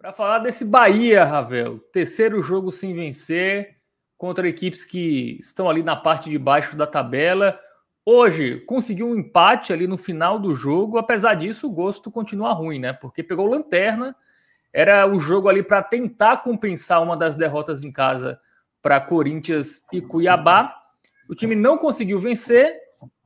Para falar desse Bahia, Ravel, terceiro jogo sem vencer contra equipes que estão ali na parte de baixo da tabela. Hoje conseguiu um empate ali no final do jogo, apesar disso o gosto continua ruim, né? Porque pegou lanterna, era o jogo ali para tentar compensar uma das derrotas em casa para Corinthians e Cuiabá. O time não conseguiu vencer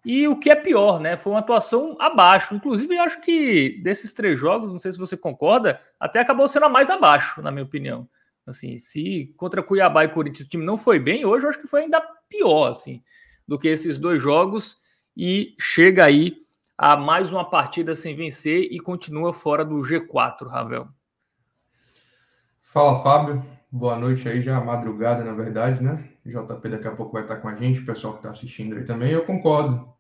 e o que é pior, né? Foi uma atuação abaixo. Inclusive, eu acho que desses três jogos, não sei se você concorda, até acabou sendo a mais abaixo, na minha opinião. Assim, se contra Cuiabá e Corinthians o time não foi bem, hoje eu acho que foi ainda pior, assim, do que esses dois jogos e chega aí a mais uma partida sem vencer e continua fora do G4, Ravel. Fala, Fábio. Boa noite aí, já madrugada, na verdade, né? JP daqui a pouco vai estar com a gente, o pessoal que está assistindo aí também. Eu concordo.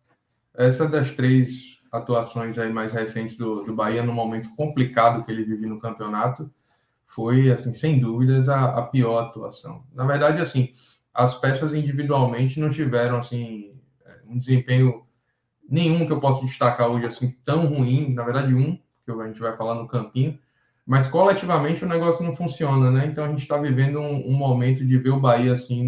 Essa das três atuações aí mais recentes do Bahia, no momento complicado que ele vive no campeonato, foi, assim, sem dúvidas, a pior atuação. Na verdade, assim, as peças individualmente não tiveram, assim, um desempenho nenhum que eu possa destacar hoje, assim, tão ruim. Na verdade, que a gente vai falar no campinho, mas coletivamente o negócio não funciona, né? Então a gente está vivendo um momento de ver o Bahia, assim,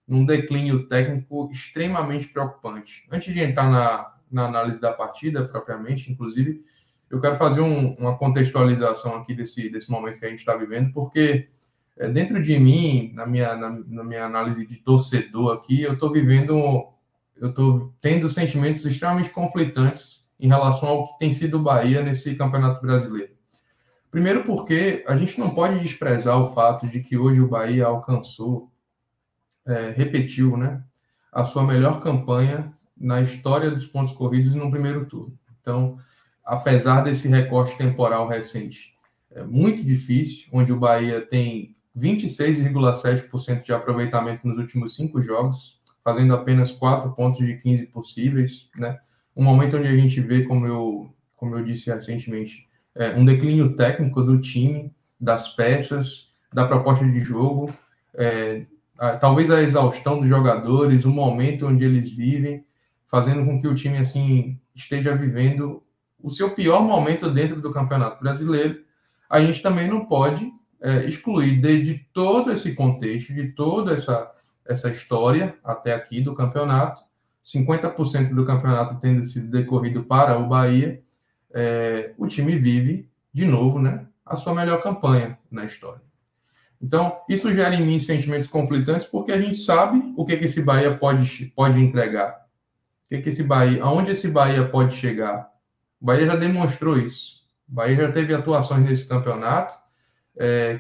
num declínio técnico extremamente preocupante. Antes de entrar na análise da partida, propriamente, inclusive, eu quero fazer uma contextualização aqui desse momento que a gente está vivendo, porque dentro de mim, na minha análise de torcedor aqui, eu estou tendo sentimentos extremamente conflitantes em relação ao que tem sido o Bahia nesse Campeonato Brasileiro. Primeiro porque a gente não pode desprezar o fato de que hoje o Bahia repetiu, né, a sua melhor campanha na história dos pontos corridos no primeiro turno. Então, apesar desse recorte temporal recente, é muito difícil, onde o Bahia tem 26,7% de aproveitamento nos últimos 5 jogos, fazendo apenas 4 pontos de 15 possíveis, né? Um momento onde a gente vê, como eu disse recentemente, um declínio técnico do time, das peças, da proposta de jogo, talvez a exaustão dos jogadores, o momento onde eles vivem, fazendo com que o time, assim, esteja vivendo o seu pior momento dentro do Campeonato Brasileiro. A gente também não pode excluir de todo esse contexto, de toda essa história até aqui do campeonato, 50% do campeonato tendo sido decorrido para o Bahia, o time vive, de novo, né, a sua melhor campanha na história. Então, isso gera em mim sentimentos conflitantes, porque a gente sabe o que esse Bahia pode entregar. Aonde esse Bahia pode chegar. O Bahia já demonstrou isso. O Bahia já teve atuações nesse campeonato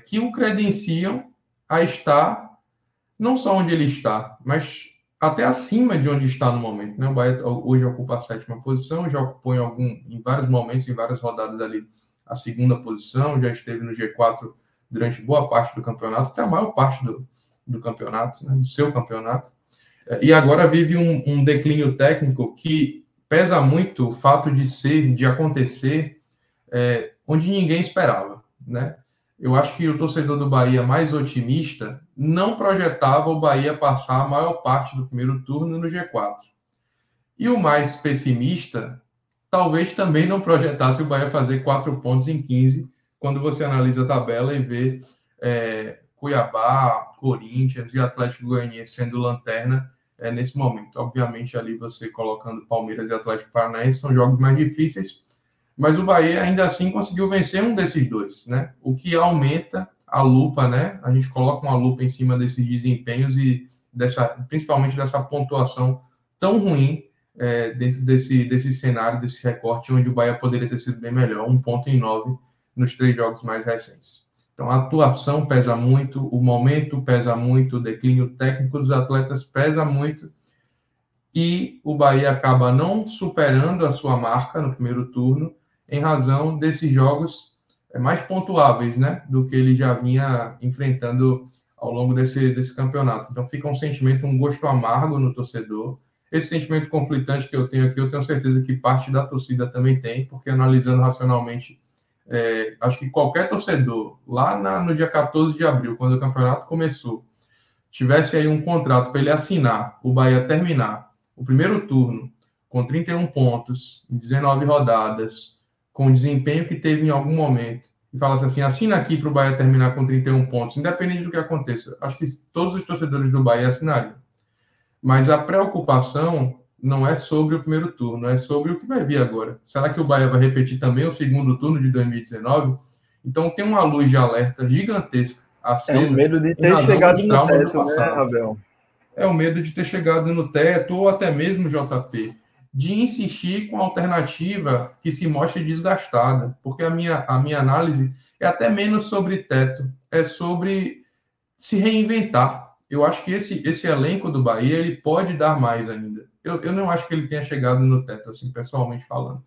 que o credenciam a estar não só onde ele está, mas até acima de onde está no momento, né? O Bahia hoje ocupa a 7ª posição, já ocupou em vários momentos, em várias rodadas ali, a 2ª posição, já esteve no G4 durante boa parte do campeonato, até a maior parte do campeonato, né? Do seu campeonato, e agora vive um declínio técnico que pesa muito o fato de acontecer onde ninguém esperava, né? Eu acho que o torcedor do Bahia mais otimista não projetava o Bahia passar a maior parte do primeiro turno no G4. E o mais pessimista talvez também não projetasse o Bahia fazer 4 pontos em 15, quando você analisa a tabela e vê Cuiabá, Corinthians e Atlético Goianiense sendo lanterna nesse momento. Obviamente, ali você colocando Palmeiras e Atlético Paranaense são jogos mais difíceis, mas o Bahia ainda assim conseguiu vencer um desses dois, né? O que aumenta a lupa, né? A gente coloca uma lupa em cima desses desempenhos e principalmente dessa pontuação tão ruim dentro desse cenário, desse recorte, onde o Bahia poderia ter sido bem melhor, 1 ponto em 9 nos 3 jogos mais recentes. Então, a atuação pesa muito, o momento pesa muito, o declínio técnico dos atletas pesa muito, e o Bahia acaba não superando a sua marca no primeiro turno, em razão desses jogos mais pontuáveis, né, do que ele já vinha enfrentando ao longo desse campeonato. Então fica um sentimento, um gosto amargo no torcedor. Esse sentimento conflitante que eu tenho aqui, eu tenho certeza que parte da torcida também tem, porque analisando racionalmente, acho que qualquer torcedor, lá no dia 14 de abril, quando o campeonato começou, tivesse aí um contrato para ele assinar, o Bahia terminar o primeiro turno com 31 pontos, em 19 rodadas, com o desempenho que teve em algum momento, e falasse assim, assina aqui para o Bahia terminar com 31 pontos, independente do que aconteça, acho que todos os torcedores do Bahia assinariam. Mas a preocupação não é sobre o primeiro turno, é sobre o que vai vir agora. Será que o Bahia vai repetir também o segundo turno de 2019? Então tem uma luz de alerta gigantesca acesa. É o medo de ter chegado no teto, né, Rabel? É o medo de ter chegado no teto, ou até mesmo, JP, de insistir com a alternativa que se mostre desgastada. Porque a minha análise é até menos sobre teto, é sobre se reinventar. Eu acho que esse elenco do Bahia, ele pode dar mais ainda. Eu não acho que ele tenha chegado no teto, assim, pessoalmente falando.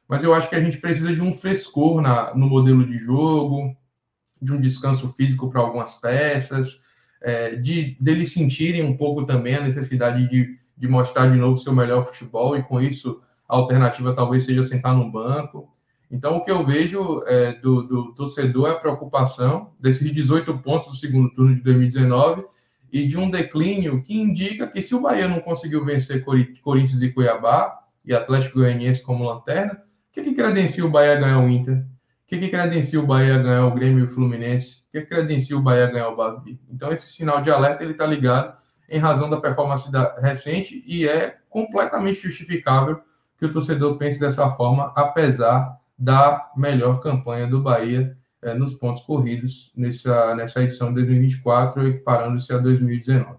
Mas eu acho que a gente precisa de um frescor no modelo de jogo, de um descanso físico para algumas peças, deles sentirem um pouco também a necessidade de mostrar de novo seu melhor futebol, e com isso a alternativa talvez seja sentar no banco. Então, o que eu vejo do torcedor é a preocupação desses 18 pontos do segundo turno de 2019 e de um declínio que indica que, se o Bahia não conseguiu vencer Corinthians e Cuiabá e Atlético Goianiense como lanterna, o que credencia o Bahia a ganhar o Inter? O que credencia o Bahia a ganhar o Grêmio e o Fluminense? O que credencia o Bahia a ganhar o Bavi? Então, esse sinal de alerta está ligado em razão da performance recente, e é completamente justificável que o torcedor pense dessa forma, apesar da melhor campanha do Bahia nos pontos corridos nessa edição de 2024, equiparando-se a 2019.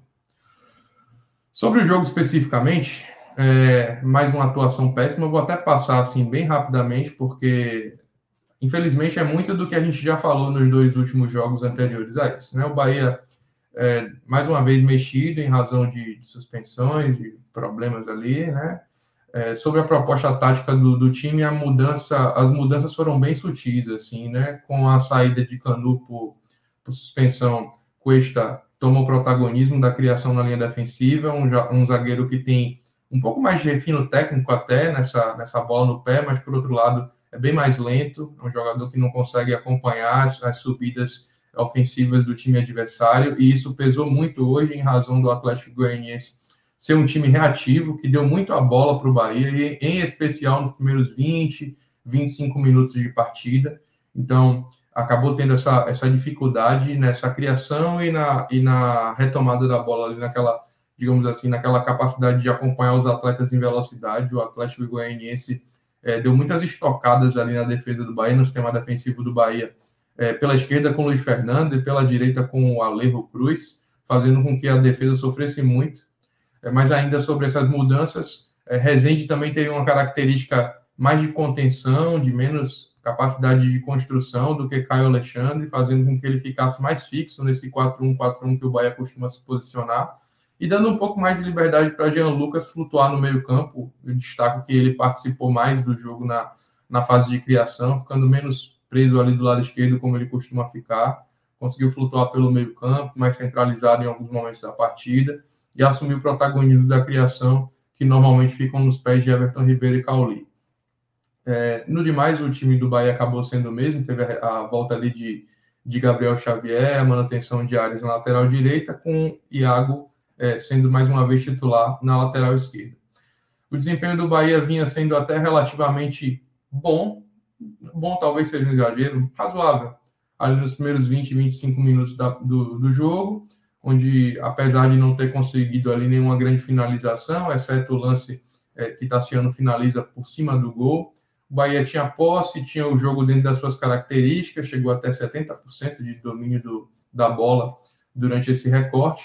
Sobre o jogo especificamente, mais uma atuação péssima. Eu vou até passar assim bem rapidamente, porque infelizmente é muito do que a gente já falou nos 2 últimos jogos anteriores a isso, né? O Bahia, mais uma vez, mexido em razão de suspensões, de problemas ali, né? Sobre a proposta tática do time, as mudanças foram bem sutis, assim, né? Com a saída de Canu por suspensão, Cuesta toma o protagonismo da criação na linha defensiva, um zagueiro que tem um pouco mais de refino técnico até nessa bola no pé, mas, por outro lado, é bem mais lento, é um jogador que não consegue acompanhar as subidas ofensivas do time adversário, e isso pesou muito hoje em razão do Atlético Goianiense ser um time reativo, que deu muito a bola para o Bahia, e em especial nos primeiros 20, 25 minutos de partida. Então, acabou tendo essa dificuldade nessa criação e na retomada da bola, ali naquela, digamos assim, naquela capacidade de acompanhar os atletas em velocidade. O Atlético Goianiense deu muitas estocadas ali na defesa do Bahia, no sistema defensivo do Bahia, pela esquerda com o Luiz Fernando e pela direita com o Alejo Cruz, fazendo com que a defesa sofresse muito. Mas ainda sobre essas mudanças, Rezende também teve uma característica mais de contenção, de menos capacidade de construção do que Caio Alexandre, fazendo com que ele ficasse mais fixo nesse 4-1-4-1 que o Bahia costuma se posicionar, e dando um pouco mais de liberdade para Jean Lucas flutuar no meio campo. Eu destaco que ele participou mais do jogo na fase de criação, ficando menos preso ali do lado esquerdo, como ele costuma ficar. Conseguiu flutuar pelo meio campo, mais centralizado em alguns momentos da partida, e assumiu o protagonismo da criação, que normalmente ficam nos pés de Everton Ribeiro e Cauli. No demais, o time do Bahia acabou sendo o mesmo, teve a volta ali de Gabriel Xavier, a manutenção de Ares na lateral direita, com Iago sendo mais uma vez titular na lateral esquerda. O desempenho do Bahia vinha sendo até relativamente bom talvez seja um exagero, razoável, ali nos primeiros 20, 25 minutos do jogo, onde, apesar de não ter conseguido ali nenhuma grande finalização, exceto o lance que Tassiano finaliza por cima do gol, o Bahia tinha posse, tinha o jogo dentro das suas características, chegou até 70% de domínio da bola durante esse recorte.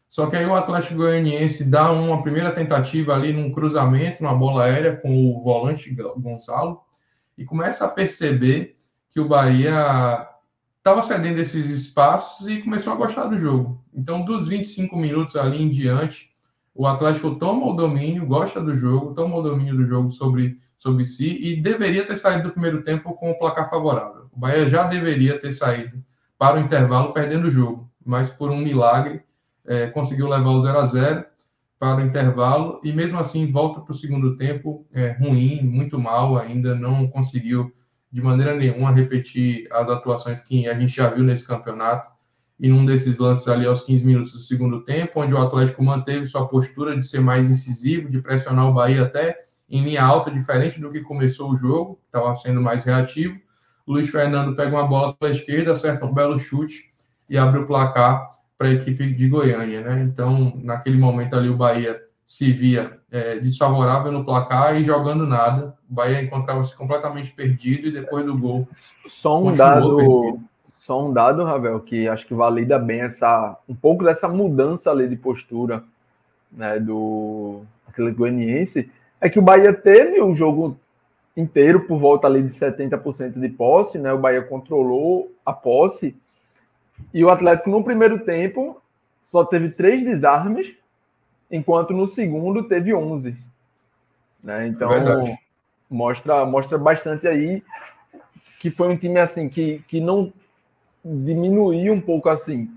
Só que aí o Atlético Goianiense dá uma primeira tentativa ali num cruzamento, numa bola aérea com o volante Gonçalo, e começa a perceber que o Bahia estava cedendo esses espaços e começou a gostar do jogo. Então, dos 25 minutos ali em diante, o Atlético toma o domínio, gosta do jogo, toma o domínio do jogo sobre si, e deveria ter saído do primeiro tempo com o placar favorável. O Bahia já deveria ter saído para o intervalo perdendo o jogo, mas por um milagre conseguiu levar o 0-0 para o intervalo, e mesmo assim volta para o segundo tempo ruim, muito mal ainda, não conseguiu de maneira nenhuma repetir as atuações que a gente já viu nesse campeonato. E num desses lances ali aos 15 minutos do segundo tempo, onde o Atlético manteve sua postura de ser mais incisivo, de pressionar o Bahia até em linha alta, diferente do que começou o jogo, estava sendo mais reativo, o Luiz Fernando pega uma bola pela esquerda, acerta um belo chute e abre o placar para a equipe de Goiânia, né? Então, naquele momento ali, o Bahia se via desfavorável no placar e jogando nada. O Bahia encontrava-se completamente perdido e depois do gol só um dado, Ravel, que acho que valida bem um pouco dessa mudança ali de postura, né, do Atlético Goianiense, é que o Bahia teve o jogo inteiro por volta ali de 70% de posse, né? O Bahia controlou a posse e o Atlético no primeiro tempo só teve 3 desarmes, enquanto no segundo teve 11. Né? Então, mostra bastante aí que foi um time assim que não diminuiu um pouco assim.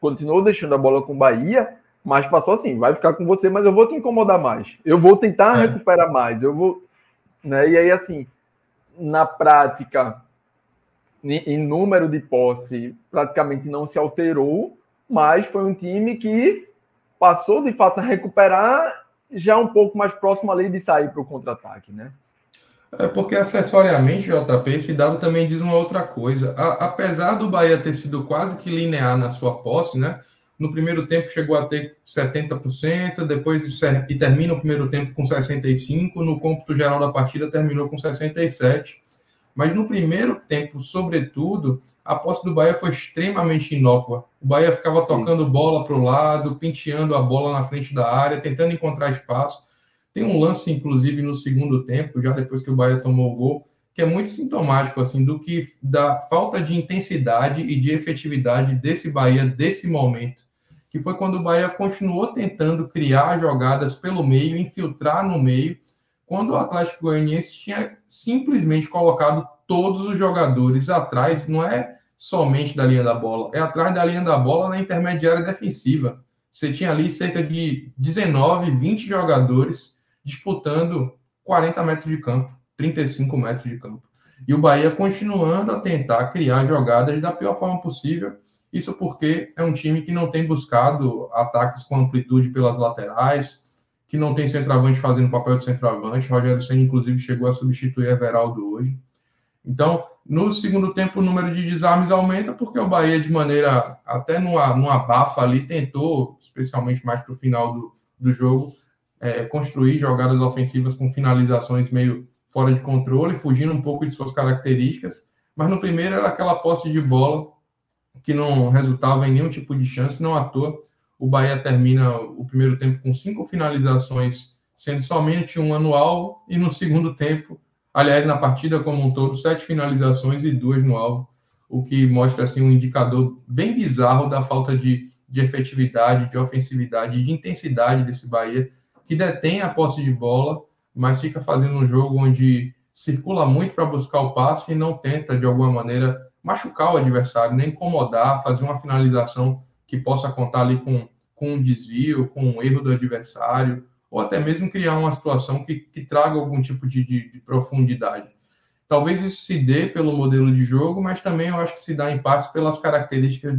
Continuou deixando a bola com o Bahia, mas passou assim, vai ficar com você, mas eu vou te incomodar mais. Eu vou tentar recuperar mais. Eu vou, né? E aí, assim, na prática, em número de posse, praticamente não se alterou, mas foi um time que passou, de fato, a recuperar já um pouco mais próximo ali de sair para o contra-ataque, né? Porque, acessoriamente, JP, esse dado também diz uma outra coisa. Apesar do Bahia ter sido quase que linear na sua posse, né? No primeiro tempo chegou a ter 70%, depois e termina o primeiro tempo com 65%, no cômputo geral da partida terminou com 67%. Mas no primeiro tempo, sobretudo, a posse do Bahia foi extremamente inócua. O Bahia ficava tocando bola para o lado, penteando a bola na frente da área, tentando encontrar espaço. Tem um lance, inclusive, no segundo tempo, já depois que o Bahia tomou o gol, que é muito sintomático assim, da falta de intensidade e de efetividade desse Bahia, desse momento, que foi quando o Bahia continuou tentando criar jogadas pelo meio, infiltrar no meio, quando o Atlético Goianiense tinha simplesmente colocado todos os jogadores atrás, não é somente da linha da bola, é atrás da linha da bola na intermediária defensiva. Você tinha ali cerca de 19, 20 jogadores disputando 40 metros de campo, 35 metros de campo. E o Bahia continuando a tentar criar jogadas da pior forma possível, isso porque é um time que não tem buscado ataques com amplitude pelas laterais, que não tem centroavante fazendo papel de centroavante. Rogério Ceni, inclusive, chegou a substituir Everaldo hoje. Então, no segundo tempo, o número de desarmes aumenta, porque o Bahia, de maneira até numa abafa ali, tentou, especialmente mais para o final do jogo, construir jogadas ofensivas com finalizações meio fora de controle, fugindo um pouco de suas características. Mas no primeiro era aquela posse de bola que não resultava em nenhum tipo de chance, não à toa. O Bahia termina o primeiro tempo com 5 finalizações, sendo somente uma no alvo, e no segundo tempo, aliás, na partida como um todo, 7 finalizações e 2 no alvo, o que mostra assim, um indicador bem bizarro da falta de efetividade, de ofensividade, de intensidade desse Bahia, que detém a posse de bola, mas fica fazendo um jogo onde circula muito para buscar o passe e não tenta, de alguma maneira, machucar o adversário, nem incomodar, fazer uma finalização que possa contar ali com um desvio, com um erro do adversário, ou até mesmo criar uma situação que traga algum tipo de profundidade. Talvez isso se dê pelo modelo de jogo, mas também eu acho que se dá em parte pelas características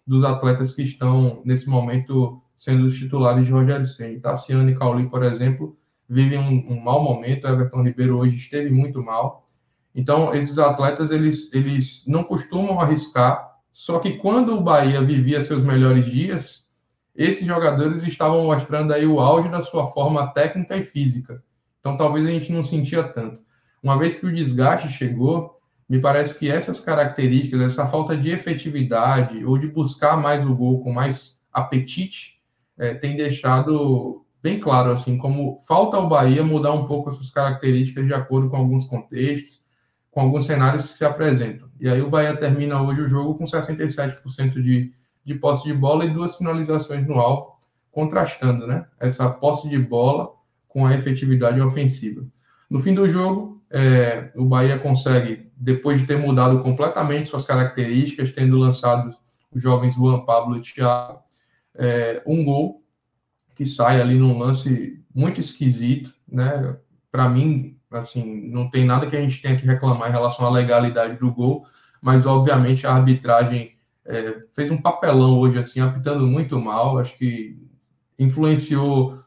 dos atletas que estão, nesse momento, sendo os titulares de Rogério Ceni. Tassiano e Cauli, por exemplo, vivem um mau momento. O Everton Ribeiro hoje esteve muito mal. Então, esses atletas, eles não costumam arriscar, só que quando o Bahia vivia seus melhores dias, esses jogadores estavam mostrando aí o auge da sua forma técnica e física. Então, talvez a gente não sentia tanto. Uma vez que o desgaste chegou, me parece que essas características, essa falta de efetividade ou de buscar mais o gol com mais apetite, tem deixado bem claro, assim, como falta ao Bahia mudar um pouco as suas características de acordo com alguns contextos, com alguns cenários que se apresentam. E aí o Bahia termina hoje o jogo com 67% de posse de bola e 2 finalizações no alvo, contrastando, né, essa posse de bola com a efetividade ofensiva. No fim do jogo, o Bahia consegue, depois de ter mudado completamente suas características, tendo lançado os jovens Juan Pablo e Thiago, um gol que sai ali num lance muito esquisito, né? Para mim, assim, não tem nada que a gente tenha que reclamar em relação à legalidade do gol, mas obviamente a arbitragem fez um papelão hoje, assim, apitando muito mal. Acho que influenciou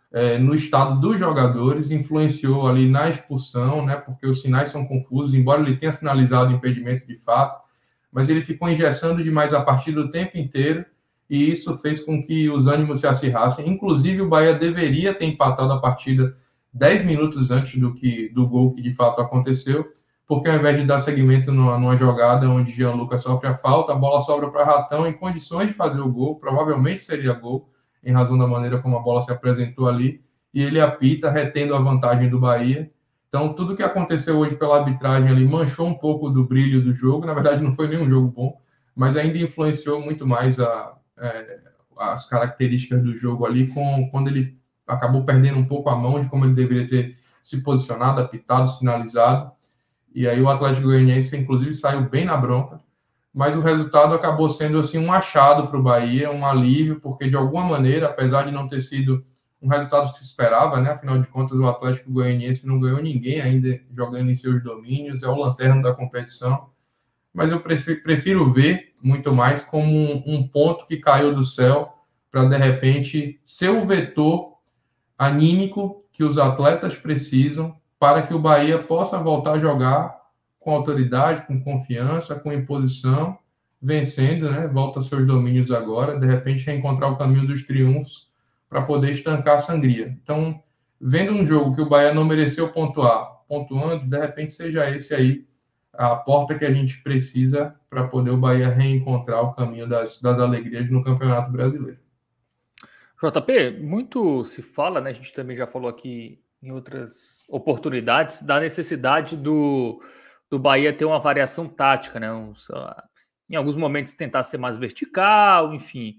no estado dos jogadores, influenciou ali na expulsão, né, porque os sinais são confusos, embora ele tenha sinalizado impedimento de fato, mas ele ficou engessando demais a partida o tempo inteiro, e isso fez com que os ânimos se acirrassem. Inclusive, o Bahia deveria ter empatado a partida 10 minutos antes do gol que de fato aconteceu, porque ao invés de dar seguimento numa jogada onde Gianluca sofre a falta, a bola sobra para Ratão em condições de fazer o gol, provavelmente seria gol, em razão da maneira como a bola se apresentou ali, e ele apita, retendo a vantagem do Bahia. Então, tudo que aconteceu hoje pela arbitragem ali manchou um pouco do brilho do jogo. Na verdade, não foi nenhum jogo bom, mas ainda influenciou muito mais as características do jogo ali, quando ele acabou perdendo um pouco a mão de como ele deveria ter se posicionado, apitado, sinalizado. E aí o Atlético Goianiense, inclusive, saiu bem na bronca, mas o resultado acabou sendo assim um achado para o Bahia, um alívio, porque de alguma maneira, apesar de não ter sido um resultado que se esperava, né? Afinal de contas, o Atlético Goianiense não ganhou ninguém ainda jogando em seus domínios, é o lanterna da competição, mas eu prefiro ver muito mais como um ponto que caiu do céu para, de repente, ser o vetor anímico que os atletas precisam para que o Bahia possa voltar a jogar com autoridade, com confiança, com imposição, vencendo, né? Volta aos seus domínios agora, de repente reencontrar o caminho dos triunfos para poder estancar a sangria. Então, vendo um jogo que o Bahia não mereceu pontuar, pontuando, de repente seja esse aí a porta que a gente precisa para poder o Bahia reencontrar o caminho das alegrias no Campeonato Brasileiro. JP, muito se fala, né? A gente também já falou aqui em outras oportunidades, da necessidade do Bahia ter uma variação tática, né? Em alguns momentos tentar ser mais vertical, enfim,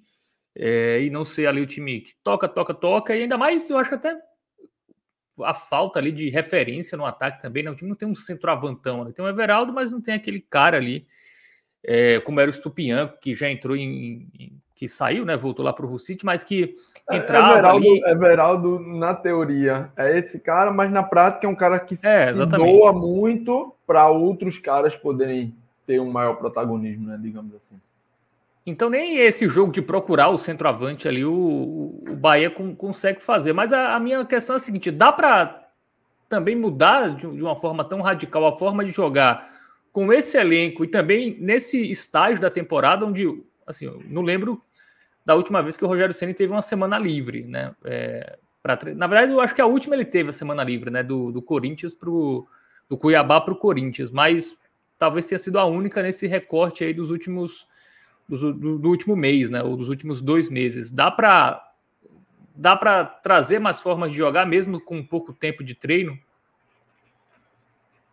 e não ser ali o time que toca, e ainda mais, eu acho que até a falta ali de referência no ataque também, né? O time não tem um centroavantão, né? Tem o Everaldo, mas não tem aquele cara ali, como era o Estupiñán, que já entrou que saiu, né? Voltou lá para o Husic, mas que entrava Everaldo, na teoria, é esse cara, mas na prática é um cara que se doa muito para outros caras poderem ter um maior protagonismo, né? Digamos assim. Então, nem esse jogo de procurar o centroavante ali, o Bahia consegue fazer. Mas a minha questão é a seguinte: dá para também mudar de uma forma tão radical a forma de jogar com esse elenco e também nesse estágio da temporada onde, assim, eu não lembro da última vez que o Rogério Ceni teve uma semana livre, né? Na verdade, eu acho que a última ele teve a semana livre, né? Do Corinthians do Cuiabá para o Corinthians, mas talvez tenha sido a única nesse recorte aí do último mês, né? Ou dos últimos 2 meses. Dá para trazer mais formas de jogar, mesmo com pouco tempo de treino?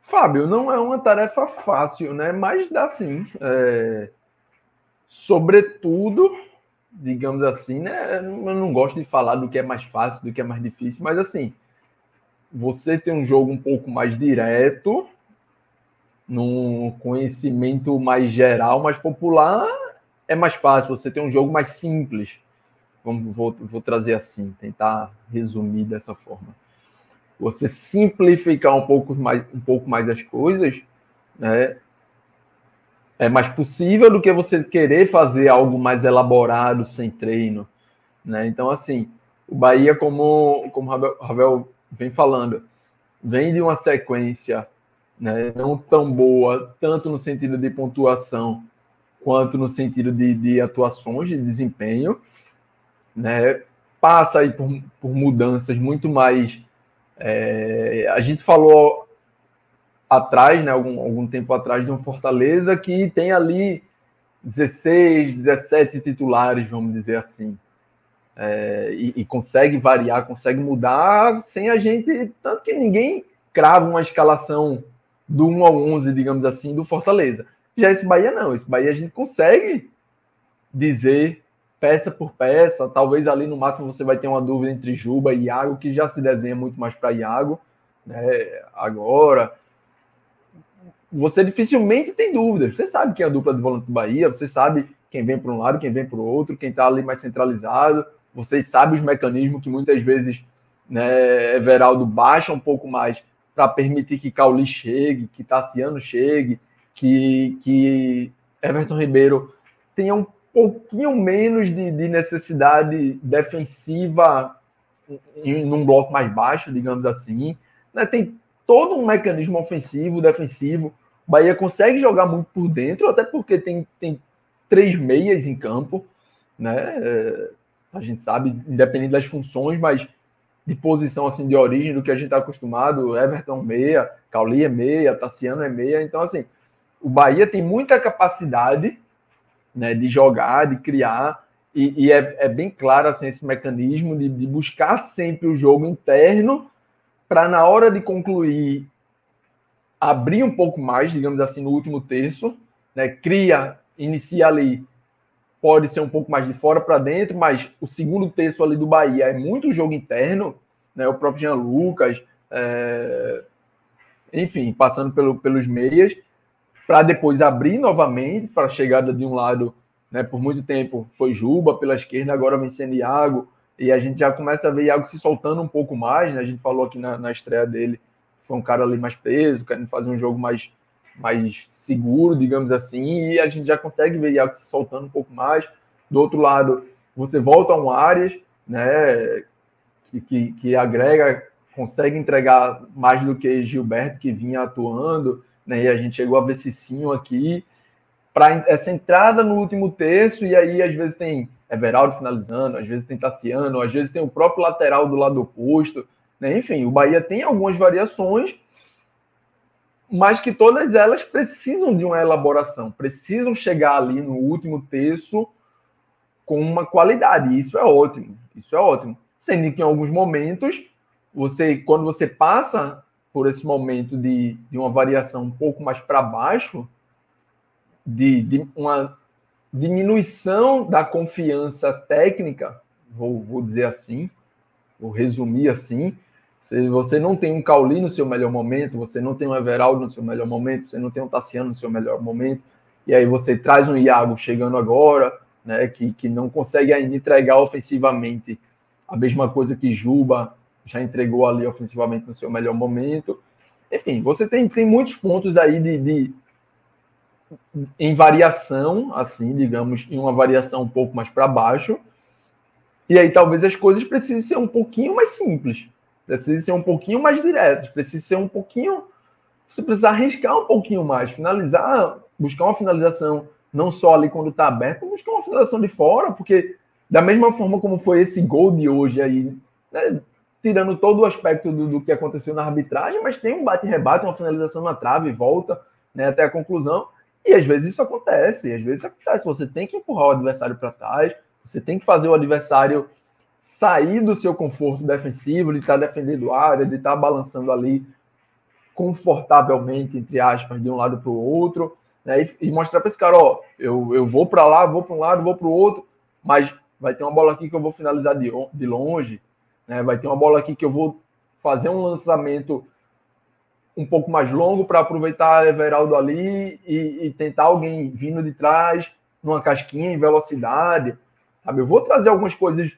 Fábio, não é uma tarefa fácil, né? Mas dá sim. Sobretudo, digamos assim, né? Eu não gosto de falar do que é mais fácil, do que é mais difícil, mas assim, você tem um jogo um pouco mais direto, num conhecimento mais geral, mais popular, é mais fácil. Você tem um jogo mais simples. Vou trazer assim, tentar resumir dessa forma. Você simplificar um pouco mais as coisas, né? É mais possível do que você querer fazer algo mais elaborado sem treino, né? Então, assim, o Bahia, como o Ravel vem falando, vem de uma sequência, né, não tão boa, tanto no sentido de pontuação quanto no sentido de atuações, de desempenho, né? Passa aí por mudanças muito mais... a gente falou atrás, né, algum tempo atrás, de um Fortaleza que tem ali 16, 17 titulares, vamos dizer assim. E consegue variar, consegue mudar sem a gente... Tanto que ninguém crava uma escalação do 1 ao 11, digamos assim, do Fortaleza. Já esse Bahia não. Esse Bahia a gente consegue dizer peça por peça. Talvez ali no máximo você vai ter uma dúvida entre Juba e Iago, que já se desenha muito mais para Iago, né, agora. Você dificilmente tem dúvidas. Você sabe quem é a dupla de volante do Bahia, você sabe quem vem para um lado, quem vem para o outro, quem está ali mais centralizado. Vocês sabem os mecanismos que muitas vezes, né, Everaldo baixa um pouco mais para permitir que Cauli chegue, que Tassiano chegue, que Everton Ribeiro tenha um pouquinho menos de necessidade defensiva num bloco mais baixo, digamos assim, né? Tem todo um mecanismo ofensivo, defensivo. O Bahia consegue jogar muito por dentro, até porque tem 3 meias em campo, né? A gente sabe, independente das funções, mas de posição assim de origem do que a gente está acostumado, Everton meia, Cauli é meia, Tassiano é meia. Então, assim, o Bahia tem muita capacidade, né, de jogar, de criar, e é bem claro assim, esse mecanismo de buscar sempre o jogo interno para, na hora de concluir, abrir um pouco mais, digamos assim, no último terço, né, inicia ali, pode ser um pouco mais de fora para dentro, mas o segundo terço ali do Bahia é muito jogo interno, né, o próprio Jean Lucas, enfim, passando pelos meias, para depois abrir novamente para a chegada de um lado, né, por muito tempo foi Juba pela esquerda, agora vem sendo Iago, e a gente já começa a ver Iago se soltando um pouco mais, né? A gente falou aqui na estreia dele, foi um cara ali mais preso, querendo fazer um jogo mais seguro, digamos assim, e a gente já consegue ver Iago se soltando um pouco mais. Do outro lado, você volta a um Arias, né, que agrega, consegue entregar mais do que Gilberto, que vinha atuando, né, e a gente chegou a ver Cicinho aqui, para essa entrada no último terço, e aí às vezes tem Everaldo finalizando, às vezes tem Tassiano, às vezes tem o próprio lateral do lado oposto, né? Enfim, o Bahia tem algumas variações, mas que todas elas precisam de uma elaboração, precisam chegar ali no último terço com uma qualidade, e isso é ótimo, sendo que em alguns momentos, quando você passa por esse momento de uma variação um pouco mais para baixo, de uma diminuição da confiança técnica, vou dizer assim, vou resumir assim, você não tem um Cauli no seu melhor momento, você não tem um Everaldo no seu melhor momento, você não tem um Tassiano no seu melhor momento, e aí você traz um Iago chegando agora, né, que não consegue ainda entregar ofensivamente a mesma coisa que Juba já entregou ali ofensivamente no seu melhor momento. Enfim, você tem muitos pontos aí em variação, assim, digamos, em uma variação um pouco mais para baixo, e aí talvez as coisas precisem ser um pouquinho mais simples, precisem ser um pouquinho mais diretas, precisem ser um pouquinho... Você precisa arriscar um pouquinho mais, finalizar, buscar uma finalização não só ali quando está aberto, buscar uma finalização de fora, porque da mesma forma como foi esse gol de hoje aí, né, tirando todo o aspecto do que aconteceu na arbitragem, mas tem um bate-rebate, uma finalização na trave, volta, né, até a conclusão, e às vezes isso acontece, você tem que empurrar o adversário para trás, você tem que fazer o adversário sair do seu conforto defensivo, de estar defendendo a área, de estar balançando ali confortavelmente, entre aspas, de um lado para o outro, né, e mostrar para esse cara, ó, eu vou para lá, vou para um lado, vou para o outro, mas vai ter uma bola aqui que eu vou finalizar de longe, né, vai ter uma bola aqui que eu vou fazer um lançamento um pouco mais longo para aproveitar Everaldo ali e tentar alguém vindo de trás, numa casquinha em velocidade, sabe? Eu vou trazer algumas coisas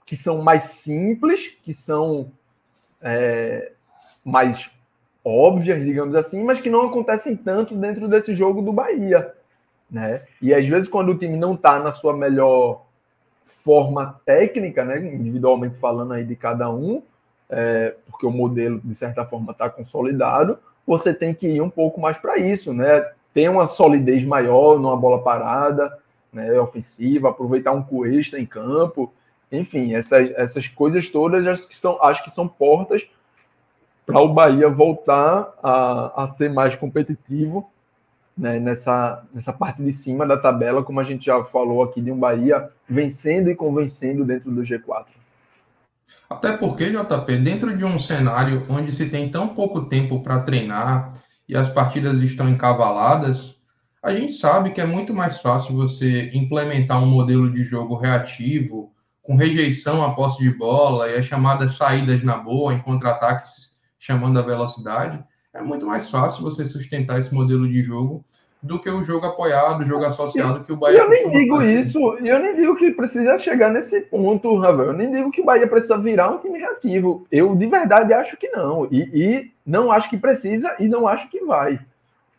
que são mais simples, que são mais óbvias, digamos assim, mas que não acontecem tanto dentro desse jogo do Bahia, né? E às vezes quando o time não está na sua melhor forma técnica, né, individualmente falando aí de cada um, porque o modelo de certa forma está consolidado, você tem que ir um pouco mais para isso, né? Ter uma solidez maior numa bola parada, né, ofensiva, aproveitar um Cuesta em campo, enfim, essas coisas todas acho que são portas para o Bahia voltar a ser mais competitivo, né, nessa parte de cima da tabela, como a gente já falou aqui, de um Bahia vencendo e convencendo dentro do G4. Até porque, JP, dentro de um cenário onde se tem tão pouco tempo para treinar e as partidas estão encavaladas, a gente sabe que é muito mais fácil você implementar um modelo de jogo reativo, com rejeição à posse de bola e as chamadas saídas na boa, em contra-ataques chamando a velocidade. É muito mais fácil você sustentar esse modelo de jogo do que o jogo apoiado, o jogo associado que o Bahia costuma fazer. Eu nem digo que precisa chegar nesse ponto, Ravel. Eu nem digo que o Bahia precisa virar um time reativo. Eu, de verdade, acho que não. E não acho que precisa e não acho que vai.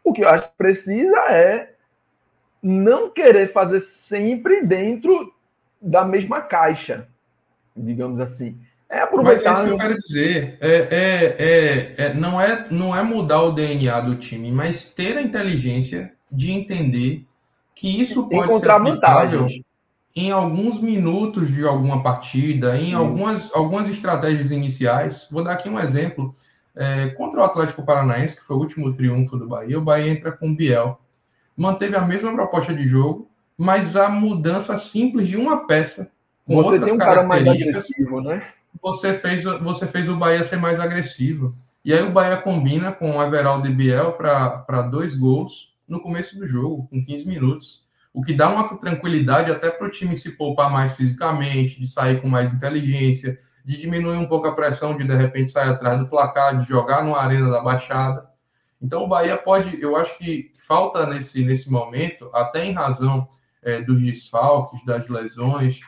O que eu acho que precisa é não querer fazer sempre dentro da mesma caixa, digamos assim. aproveitar. Mas é isso que eu quero dizer. Não é mudar o DNA do time, mas ter a inteligência de entender que isso pode ser aplicável em alguns minutos de alguma partida, em algumas estratégias iniciais. Vou dar aqui um exemplo. Contra o Atlético Paranaense, que foi o último triunfo do Bahia, o Bahia entra com o Biel. Manteve a mesma proposta de jogo, mas a mudança simples de uma peça com outras tem um cara mais agressivo, né? Você fez o Bahia ser mais agressivo. E aí o Bahia combina com o Everaldo e Biel para 2 gols no começo do jogo, com 15 minutos. O que dá uma tranquilidade até para o time se poupar mais fisicamente, de sair com mais inteligência, de diminuir um pouco a pressão de repente sair atrás do placar, de jogar numa arena da Baixada. Então o Bahia pode, eu acho que falta nesse momento, até em razão dos desfalques, das lesões,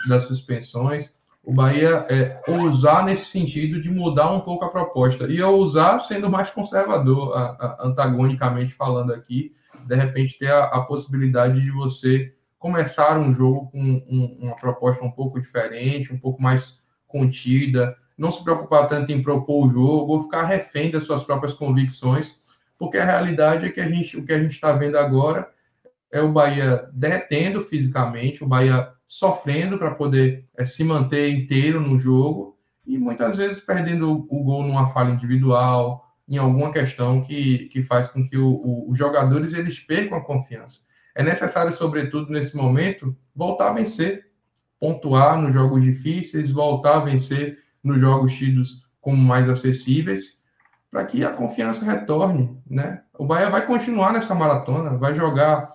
das suspensões, o Bahia ousar nesse sentido de mudar um pouco a proposta. E ousar sendo mais conservador, antagonicamente falando aqui, de repente ter a possibilidade de você começar um jogo com uma proposta um pouco diferente, um pouco mais contida, não se preocupar tanto em propor o jogo ou ficar refém das suas próprias convicções, porque a realidade é que o que a gente está vendo agora é o Bahia derretendo fisicamente, o Bahia sofrendo para poder se manter inteiro no jogo e muitas vezes perdendo o gol numa falha individual, em alguma questão que faz com que os jogadores eles percam a confiança. É necessário, sobretudo nesse momento, voltar a vencer, pontuar nos jogos difíceis, voltar a vencer nos jogos tidos como mais acessíveis, para que a confiança retorne, né? O Bahia vai continuar nessa maratona, vai jogar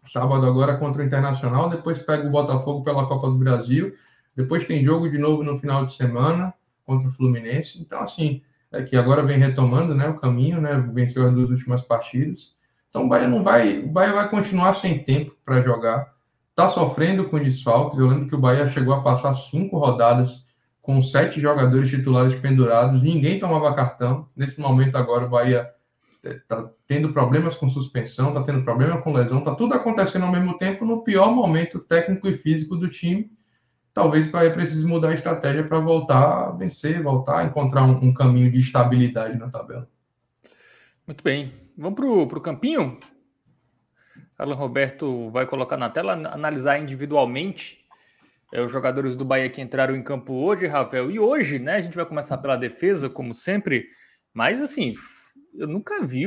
sábado agora contra o Internacional, depois pega o Botafogo pela Copa do Brasil, depois tem jogo de novo no final de semana contra o Fluminense. Então, assim, que agora vem retomando, né, o caminho, né, venceu as 2 últimas partidas. Então, o Bahia vai continuar sem tempo para jogar. Está sofrendo com desfalques. Eu lembro que o Bahia chegou a passar 5 rodadas com 7 jogadores titulares pendurados. Ninguém tomava cartão. Nesse momento agora o Bahia está tendo problemas com suspensão, está tendo problema com lesão, está tudo acontecendo ao mesmo tempo no pior momento técnico e físico do time. Talvez o Bahia precise mudar a estratégia para voltar a vencer, voltar a encontrar um caminho de estabilidade na tabela. Muito bem. Vamos para o campinho? Carlos Roberto vai colocar na tela, analisar individualmente os jogadores do Bahia que entraram em campo hoje, Ravel. E hoje, né, a gente vai começar pela defesa, como sempre, mas assim, eu nunca vi,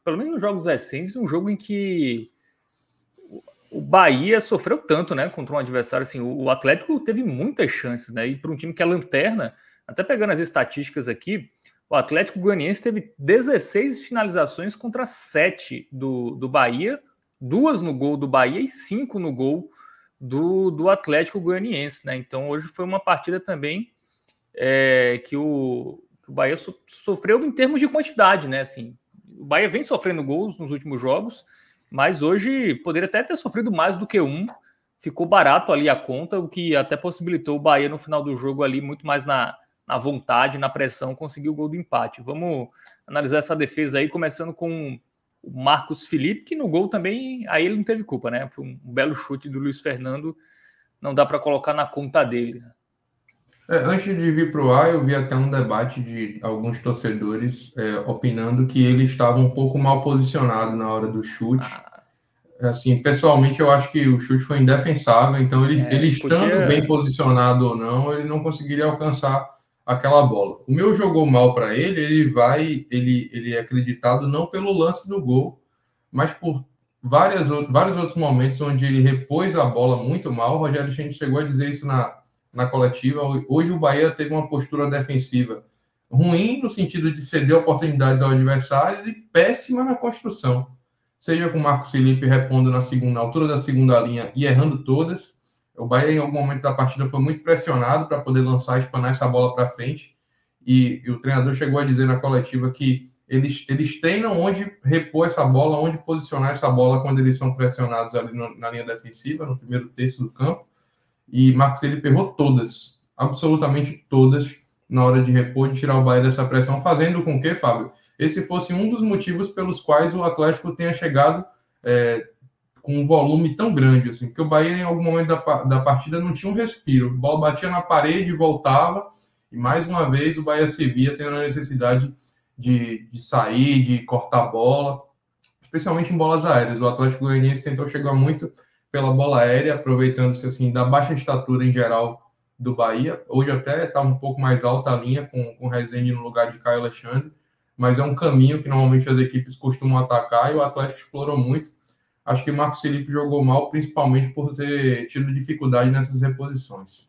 pelo menos nos jogos recentes, um jogo em que o Bahia sofreu tanto, né, contra um adversário. Assim, o Atlético teve muitas chances, né, e para um time que é lanterna, até pegando as estatísticas aqui, o Atlético Goianiense teve 16 finalizações contra 7 do Bahia, 2 no gol do Bahia e 5 no gol do Atlético Goianiense, né? Então hoje foi uma partida também que o Bahia sofreu em termos de quantidade, né? Assim, o Bahia vem sofrendo gols nos últimos jogos, mas hoje poderia até ter sofrido mais do que um. Ficou barato ali a conta, o que até possibilitou o Bahia no final do jogo ali muito mais na vontade, na pressão, conseguir o gol do empate. Vamos analisar essa defesa aí, começando com o Marcos Felipe, que no gol também, aí ele não teve culpa, né? Foi um belo chute do Luiz Fernando, não dá para colocar na conta dele. Antes de vir para o ar, eu vi até um debate de alguns torcedores opinando que ele estava um pouco mal posicionado na hora do chute. Assim, pessoalmente, eu acho que o chute foi indefensável, então ele estando bem posicionado ou não, ele não conseguiria alcançar aquela bola. O meu jogou mal para ele, ele é acreditado não pelo lance do gol, mas por vários outros momentos onde ele repôs a bola muito mal. O Rogério Ceni chegou a dizer isso na coletiva. Hoje o Bahia teve uma postura defensiva ruim, no sentido de ceder oportunidades ao adversário, e péssima na construção. Seja com o Marcos Felipe repondo na altura da segunda linha e errando todas. O Bahia, em algum momento da partida, foi muito pressionado para poder espanar essa bola para frente. E o treinador chegou a dizer na coletiva que eles treinam onde repor essa bola, onde posicionar essa bola quando eles são pressionados ali na linha defensiva, no primeiro terço do campo. E Marcos Felipe errou todas, absolutamente todas, na hora de repor, de tirar o Bahia dessa pressão, fazendo com que, Fábio, esse fosse um dos motivos pelos quais o Atlético tenha chegado com um volume tão grande, assim, porque o Bahia, em algum momento da partida, não tinha um respiro. A bola batia na parede, voltava, e mais uma vez o Bahia se via tendo a necessidade de sair, de cortar a bola, especialmente em bolas aéreas. O Atlético Goianiense tentou chegar muito pela bola aérea, aproveitando-se assim, da baixa estatura em geral do Bahia. Hoje até está um pouco mais alta a linha, com Rezende no lugar de Caio Alexandre, mas é um caminho que normalmente as equipes costumam atacar e o Atlético explorou muito. Acho que Marcos Felipe jogou mal, principalmente por ter tido dificuldade nessas reposições.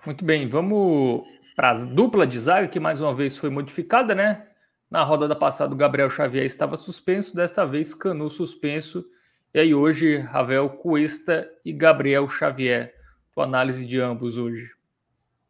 Muito bem, vamos para a dupla de zaga, que mais uma vez foi modificada, né? Na rodada passada, o Gabriel Xavier estava suspenso, desta vez Canu suspenso. E aí hoje, Ravel Cuesta e Gabriel Xavier. Tua análise de ambos hoje.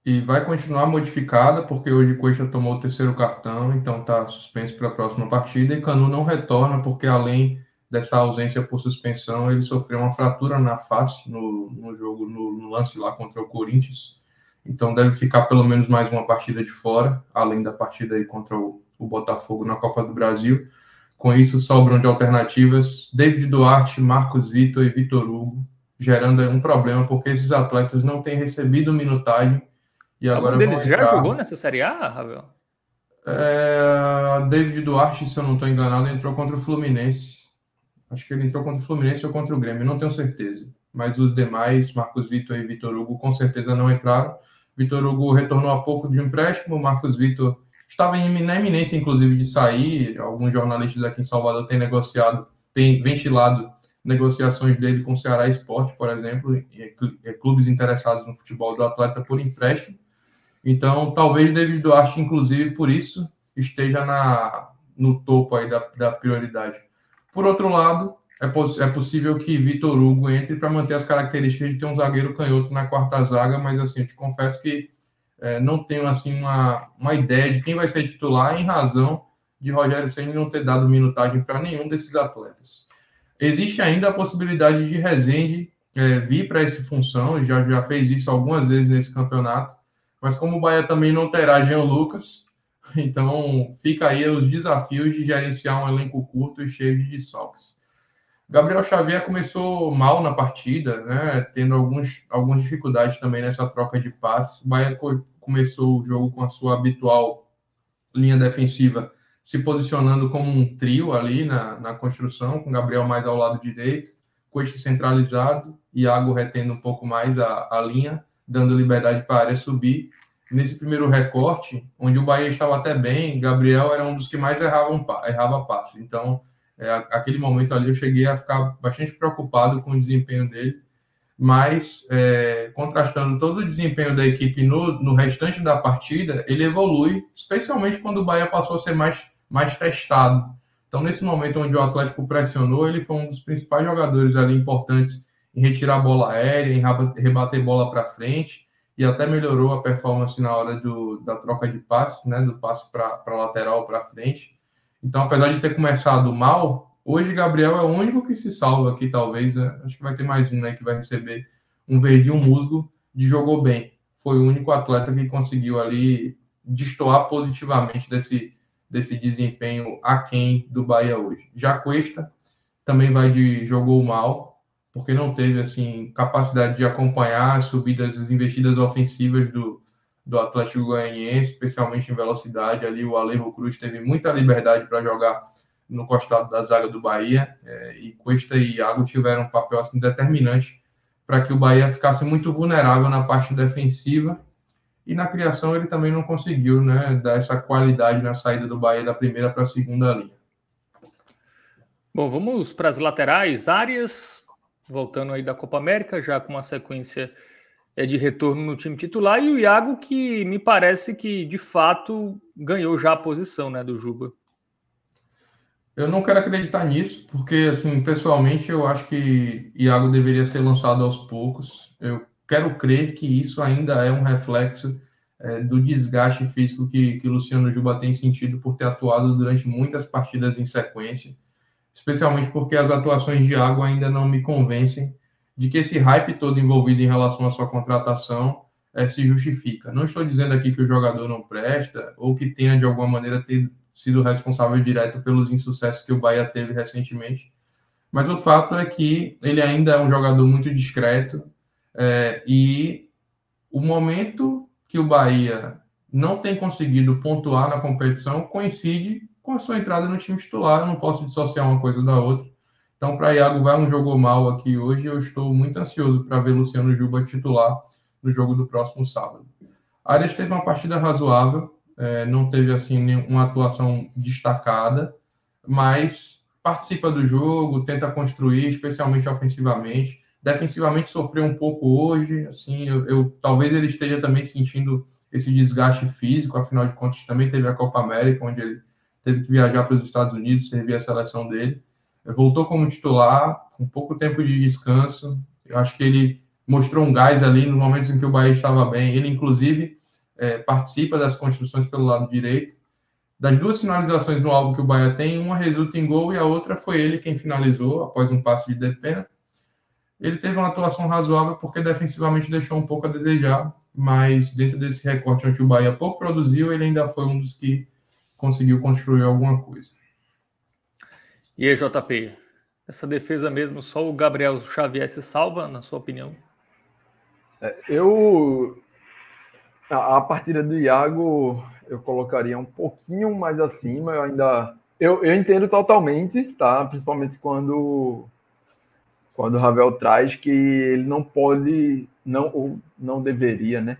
E vai continuar modificada, porque hoje Cuesta tomou o terceiro cartão, então está suspenso para a próxima partida. E Canu não retorna, porque além dessa ausência por suspensão, ele sofreu uma fratura na face no jogo, no lance lá contra o Corinthians. Então deve ficar pelo menos mais uma partida de fora, além da partida aí contra o Botafogo na Copa do Brasil. Com isso, sobram de alternativas David Duarte, Marcos Vitor e Vitor Hugo, gerando aí um problema, porque esses atletas não têm recebido minutagem e agora algum deles já jogou nessa Série A, Ravel? David Duarte, se eu não estou enganado, entrou contra o Fluminense. Acho que ele entrou contra o Fluminense ou contra o Grêmio, não tenho certeza. Mas os demais, Marcos Vitor e Vitor Hugo, com certeza não entraram. Vitor Hugo retornou há pouco de empréstimo, Marcos Vitor estava na iminência, inclusive, de sair. Alguns jornalistas aqui em Salvador têm ventilado negociações dele com o Ceará Esporte, por exemplo, clubes interessados no futebol do atleta por empréstimo. Então, talvez David Duarte, inclusive, por isso, esteja no topo aí da prioridade. Por outro lado, é possível que Vitor Hugo entre para manter as características de ter um zagueiro canhoto na quarta zaga, mas assim, eu te confesso que não tenho assim uma ideia de quem vai ser titular em razão de Rogério Ceni não ter dado minutagem para nenhum desses atletas. Existe ainda a possibilidade de Rezende vir para essa função, já fez isso algumas vezes nesse campeonato, mas como o Bahia também não terá Jean Lucas, então fica aí os desafios de gerenciar um elenco curto e cheio de desfalques. Gabriel Xavier começou mal na partida, né, tendo algumas dificuldades também nessa troca de passes. O Bahia começou o jogo com a sua habitual linha defensiva, se posicionando como um trio ali na construção, com Gabriel mais ao lado direito, Cuesta centralizado, Iago retendo um pouco mais a linha, dando liberdade para a área subir. Nesse primeiro recorte, onde o Bahia estava até bem, Gabriel era um dos que mais errava passe. Então, aquele momento ali eu cheguei a ficar bastante preocupado com o desempenho dele, mas contrastando todo o desempenho da equipe no restante da partida, ele evolui, especialmente quando o Bahia passou a ser mais testado. Então, nesse momento onde o Atlético pressionou, ele foi um dos principais jogadores ali importantes em retirar a bola aérea, em rebater bola para frente, e até melhorou a performance na hora da troca de passe, né, do passe para lateral, para frente. Então, apesar de ter começado mal, hoje Gabriel é o único que se salva aqui, talvez, né? Acho que vai ter mais um, né, que vai receber um verde e um musgo de jogou bem. Foi o único atleta que conseguiu ali destoar positivamente desse desempenho aquém do Bahia hoje. Já Cuesta também jogou mal, porque não teve assim capacidade de acompanhar as subidas, as investidas ofensivas do Atlético Goianiense, especialmente em velocidade. Ali o Alejo Cruz teve muita liberdade para jogar no costado da zaga do Bahia, e Cuesta e Iago tiveram um papel assim determinante para que o Bahia ficasse muito vulnerável na parte defensiva, e na criação ele também não conseguiu, né, dar essa qualidade na saída do Bahia da primeira para a segunda linha. Bom, vamos para as laterais, áreas, voltando aí da Copa América, já com uma sequência de retorno no time titular, e o Iago, que me parece que, de fato, ganhou já a posição, né, do Juba. Eu não quero acreditar nisso, porque, assim, pessoalmente, eu acho que Iago deveria ser lançado aos poucos. Eu quero crer que isso ainda é um reflexo do desgaste físico que Luciano Juba tem sentido por ter atuado durante muitas partidas em sequência, especialmente porque as atuações de Iago ainda não me convencem de que esse hype todo envolvido em relação à sua contratação se justifica. Não estou dizendo aqui que o jogador não presta ou que tenha, de alguma maneira, sido responsável direto pelos insucessos que o Bahia teve recentemente, Mas o fato é que ele ainda é um jogador muito discreto, e o momento que o Bahia não tem conseguido pontuar na competição coincide com a sua entrada no time titular. Eu não posso dissociar uma coisa da outra. Então, para Iago vai um jogo mal aqui hoje, eu estou muito ansioso para ver Luciano Juba titular no jogo do próximo sábado. Arias teve uma partida razoável, não teve assim uma atuação destacada, mas participa do jogo, tenta construir, especialmente ofensivamente. Defensivamente sofreu um pouco hoje, assim, talvez ele esteja também sentindo esse desgaste físico, afinal de contas também teve a Copa América, onde ele teve que viajar para os Estados Unidos, servir a seleção dele. Voltou como titular, com pouco tempo de descanso. Eu acho que ele mostrou um gás ali nos momentos em que o Bahia estava bem. Ele, inclusive, participa das construções pelo lado direito. Das duas finalizações no alvo que o Bahia tem, uma resulta em gol e a outra foi ele quem finalizou após um passe de Depena. Ele teve uma atuação razoável porque defensivamente deixou um pouco a desejar, mas dentro desse recorte onde o Bahia pouco produziu, ele ainda foi um dos que conseguiu construir alguma coisa. E aí, JP, essa defesa mesmo, só o Gabriel Xavier se salva, na sua opinião? A partida do Iago eu colocaria um pouquinho mais acima. Eu entendo totalmente, tá? Principalmente quando o Ravel traz que ele não pode, não deveria, né,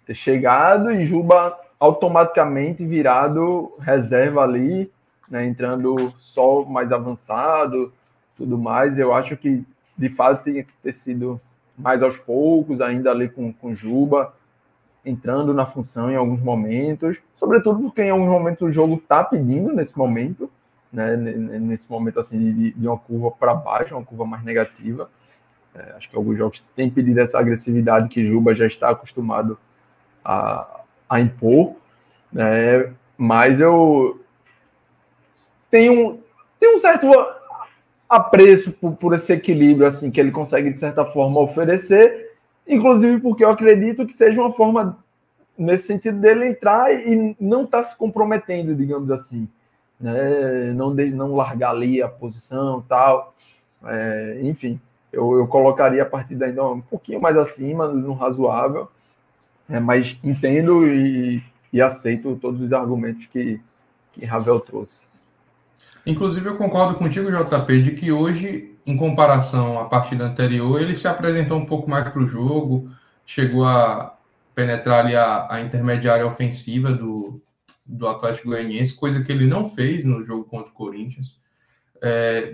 ter chegado e Juba automaticamente virado reserva ali, né, entrando só mais avançado, tudo mais. Eu acho que, de fato, tinha que ter sido mais aos poucos, ainda ali com Juba, entrando na função em alguns momentos, sobretudo porque em alguns momentos o jogo está pedindo nesse momento, né, nesse momento assim de uma curva para baixo, uma curva mais negativa. Acho que alguns jogos têm pedido essa agressividade que Juba já está acostumado a impor, né, mas eu tenho um certo apreço por esse equilíbrio assim que ele consegue, de certa forma, oferecer, inclusive porque eu acredito que seja uma forma, nesse sentido, dele entrar e não estar se comprometendo, digamos assim, né? Não largar ali a posição e tal. Enfim, eu colocaria a partida ainda um pouquinho mais acima, no razoável, mas entendo e aceito todos os argumentos que Ravel trouxe. Inclusive, eu concordo contigo, JP, de que hoje, em comparação à partida anterior, ele se apresentou um pouco mais para o jogo, chegou a penetrar ali a intermediária ofensiva do Atlético Goianiense, coisa que ele não fez no jogo contra o Corinthians.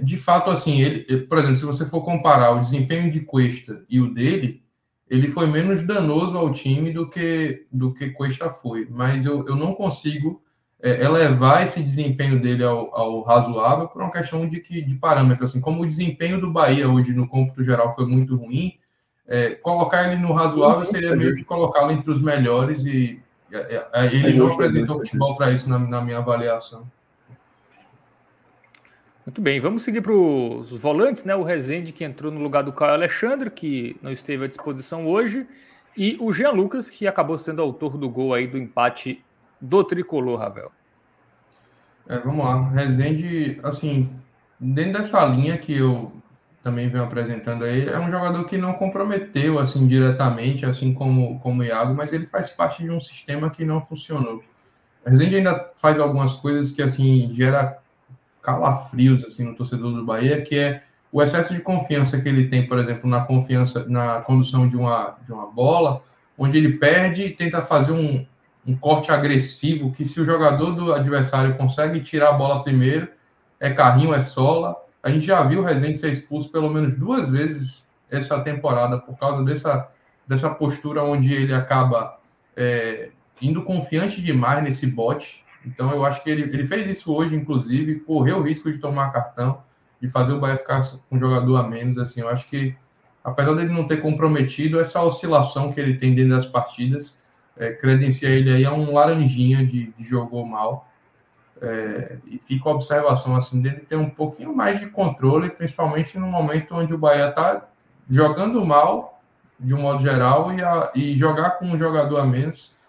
De fato, assim, ele, por exemplo, se você for comparar o desempenho de Cuesta e o dele, ele foi menos danoso ao time do que Cuesta foi, mas eu não consigo elevar esse desempenho dele ao razoável por uma questão de parâmetro. Assim, como o desempenho do Bahia hoje no cômputo geral foi muito ruim, colocar ele no razoável seria meio que colocá-lo entre os melhores, e ele não apresentou futebol para isso na minha avaliação. Muito bem, vamos seguir para os volantes, né? O Rezende, que entrou no lugar do Caio Alexandre, que não esteve à disposição hoje, e o Jean Lucas, que acabou sendo autor do gol aí do empate do Tricolor, Ravel. Vamos lá, Rezende, assim, dentro dessa linha que eu também venho apresentando aí, é um jogador que não comprometeu, assim, diretamente, assim como o Iago, mas ele faz parte de um sistema que não funcionou. Rezende ainda faz algumas coisas que, assim, gera calafrios, assim, no torcedor do Bahia, que é o excesso de confiança que ele tem, por exemplo, na condução de uma bola, onde ele perde e tenta fazer um corte agressivo, que se o jogador do adversário consegue tirar a bola primeiro, é carrinho, é sola. A gente já viu o Rezende ser expulso pelo menos 2 vezes essa temporada por causa dessa postura onde ele acaba indo confiante demais nesse bote. Então eu acho que ele fez isso hoje, inclusive, correu o risco de tomar cartão, de fazer o Bahia ficar com um jogador a menos. Assim, eu acho que, apesar dele não ter comprometido, essa oscilação que ele tem dentro das partidas credencia ele aí a um laranjinha de jogou mal. E fica a observação assim, dele ter um pouquinho mais de controle, principalmente no momento onde o Bahia está jogando mal, de um modo geral, e jogar com um jogador a menos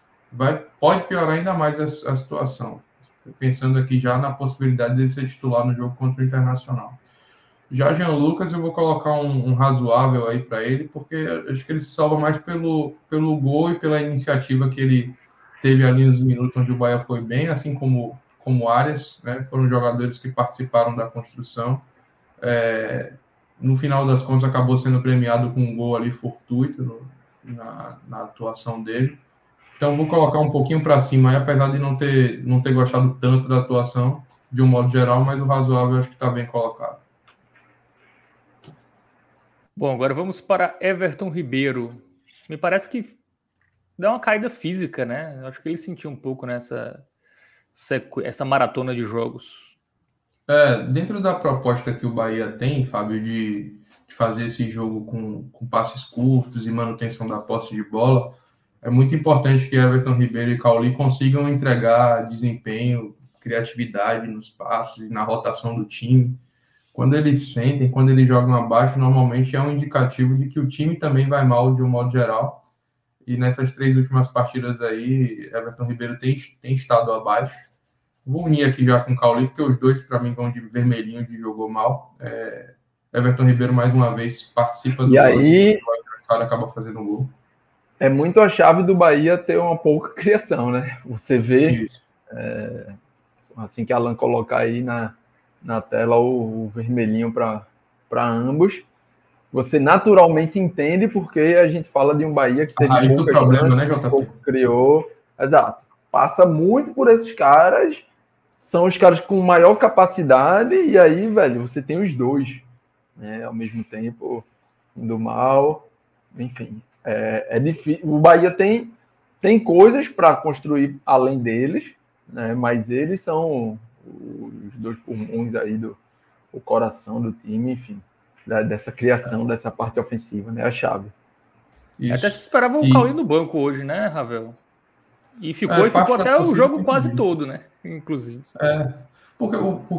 pode piorar ainda mais a situação. Pensando aqui já na possibilidade de ele ser titular no jogo contra o Internacional. Já Jean Lucas, eu vou colocar um razoável aí para ele, porque acho que ele se salva mais pelo gol e pela iniciativa que ele teve ali nos minutos onde o Bahia foi bem, assim como Arias, né? Foram jogadores que participaram da construção. No final das contas, acabou sendo premiado com um gol ali fortuito na atuação dele. Então, vou colocar um pouquinho para cima, aí, apesar de não ter gostado tanto da atuação, de um modo geral, mas o razoável acho que está bem colocado. Bom, agora vamos para Everton Ribeiro. Me parece que dá uma caída física, né? Acho que ele sentiu um pouco nessa essa maratona de jogos. Dentro da proposta que o Bahia tem, Fábio, de fazer esse jogo com passes curtos e manutenção da posse de bola, é muito importante que Everton Ribeiro e Cauli consigam entregar desempenho, criatividade nos passes e na rotação do time. Quando eles sentem, quando eles jogam abaixo, normalmente é um indicativo de que o time também vai mal de um modo geral. E nessas 3 últimas partidas aí, Everton Ribeiro tem estado abaixo. Vou unir aqui já com o Cauli, porque os dois, para mim, vão de vermelhinho, de jogou mal. Everton Ribeiro, mais uma vez, participa do lance, o adversário acaba fazendo gol. É muito a chave do Bahia ter uma pouca criação, né? Você vê, assim que Alan colocar aí na tela o vermelhinho para ambos, você naturalmente entende porque a gente fala de um Bahia que teve poucas problema, chances, né, JP? pouco criou. Exato. Passa muito por esses caras, são os caras com maior capacidade, e aí, velho, você tem os dois, né? Ao mesmo tempo, indo mal, enfim. É difícil. O Bahia tem coisas para construir além deles, né? Mas eles são os 2 pulmões aí o coração do time, enfim, dessa criação, dessa parte ofensiva, né? A chave. Isso. Até se esperava o Cauli no banco hoje, né, Ravel? E ficou até o jogo quase todo, né? Inclusive. Porque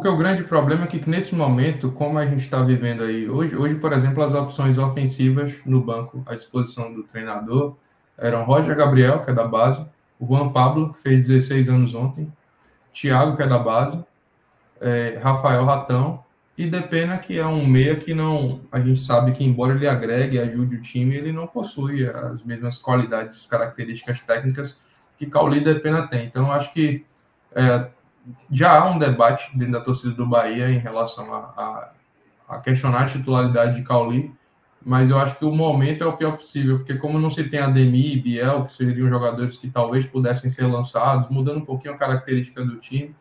o grande problema é que nesse momento, como a gente está vivendo aí hoje, por exemplo, as opções ofensivas no banco à disposição do treinador eram Roger Gabriel, que é da base, o Juan Pablo, que fez 16 anos ontem, Thiago, que é da base, Rafael Ratão e Depena, que é um meia que não, a gente sabe que embora ele agregue e ajude o time, ele não possui as mesmas qualidades, características técnicas que Cauli e Depena tem. Então, eu acho que já há um debate dentro da torcida do Bahia em relação a questionar a titularidade de Cauli, mas eu acho que o momento é o pior possível, porque como não se tem Ademir e Biel, que seriam jogadores que talvez pudessem ser lançados, mudando um pouquinho a característica do time,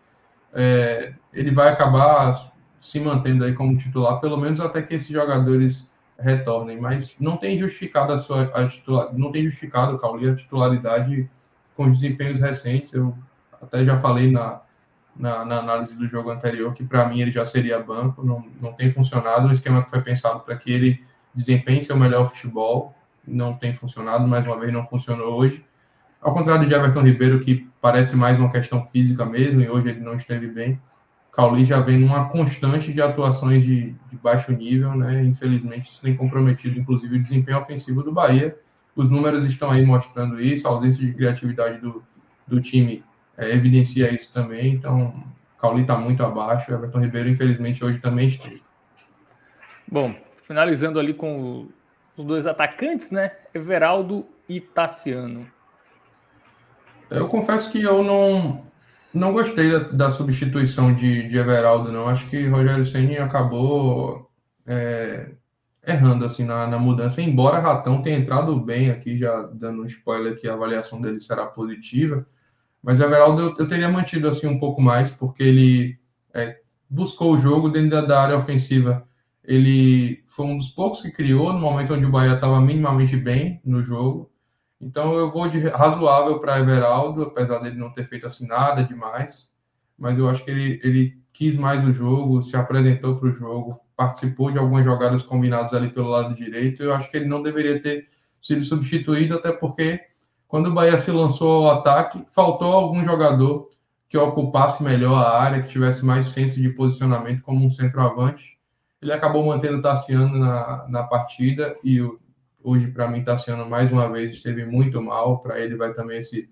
ele vai acabar se mantendo aí como titular, pelo menos até que esses jogadores retornem, mas não tem justificado não tem justificado o Cauli a titularidade com os desempenhos recentes. Eu até já falei na análise do jogo anterior que para mim ele já seria banco, não tem funcionado, um esquema que foi pensado para que ele desempenhe seu melhor futebol, não tem funcionado, mais uma vez não funcionou hoje, ao contrário de Everton Ribeiro, que parece mais uma questão física mesmo, e hoje ele não esteve bem. Cauli já vem numa constante de atuações de baixo nível, né? Infelizmente isso tem comprometido inclusive o desempenho ofensivo do Bahia. Os números estão aí mostrando isso, a ausência de criatividade do time evidencia isso também. Então, Cauli está muito abaixo, Everton Ribeiro, infelizmente, hoje também esteve. Bom, finalizando ali com os 2 atacantes, né? Everaldo e Tassiano. Eu confesso que eu não gostei da substituição de Everaldo, não. Acho que Rogério Ceni acabou errando assim, na mudança, embora Ratão tenha entrado bem aqui, já dando um spoiler que a avaliação dele será positiva. Mas o Everaldo eu teria mantido assim um pouco mais, porque ele buscou o jogo dentro da área ofensiva. Ele foi um dos poucos que criou no momento onde o Bahia estava minimamente bem no jogo. Então eu vou de razoável para Everaldo, apesar dele não ter feito assim nada demais. Mas eu acho que ele quis mais o jogo, se apresentou para o jogo, participou de algumas jogadas combinadas ali pelo lado direito. Eu acho que ele não deveria ter sido substituído, até porque quando o Bahia se lançou ao ataque, faltou algum jogador que ocupasse melhor a área, que tivesse mais senso de posicionamento como um centroavante. Ele acabou mantendo o Tassiano na partida e hoje, para mim, Tassiano, mais uma vez, esteve muito mal. Para ele vai também esse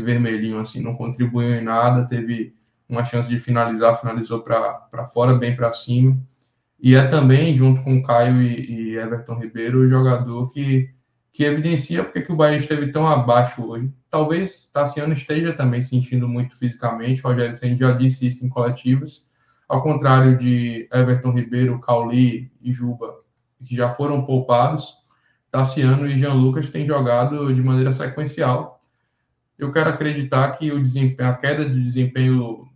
vermelhinho, assim, não contribuiu em nada, teve uma chance de finalizar, finalizou para fora, bem para cima. e é também, junto com Caio e Everton Ribeiro, o jogador que evidencia porque que o Bahia esteve tão abaixo hoje. Talvez Tassiano esteja também sentindo muito fisicamente, o Rogério Ceni já disse isso em coletivas, ao contrário de Everton Ribeiro, Cauli e Juba, que já foram poupados, Tassiano e Jean Lucas têm jogado de maneira sequencial. Eu quero acreditar que a queda de desempenho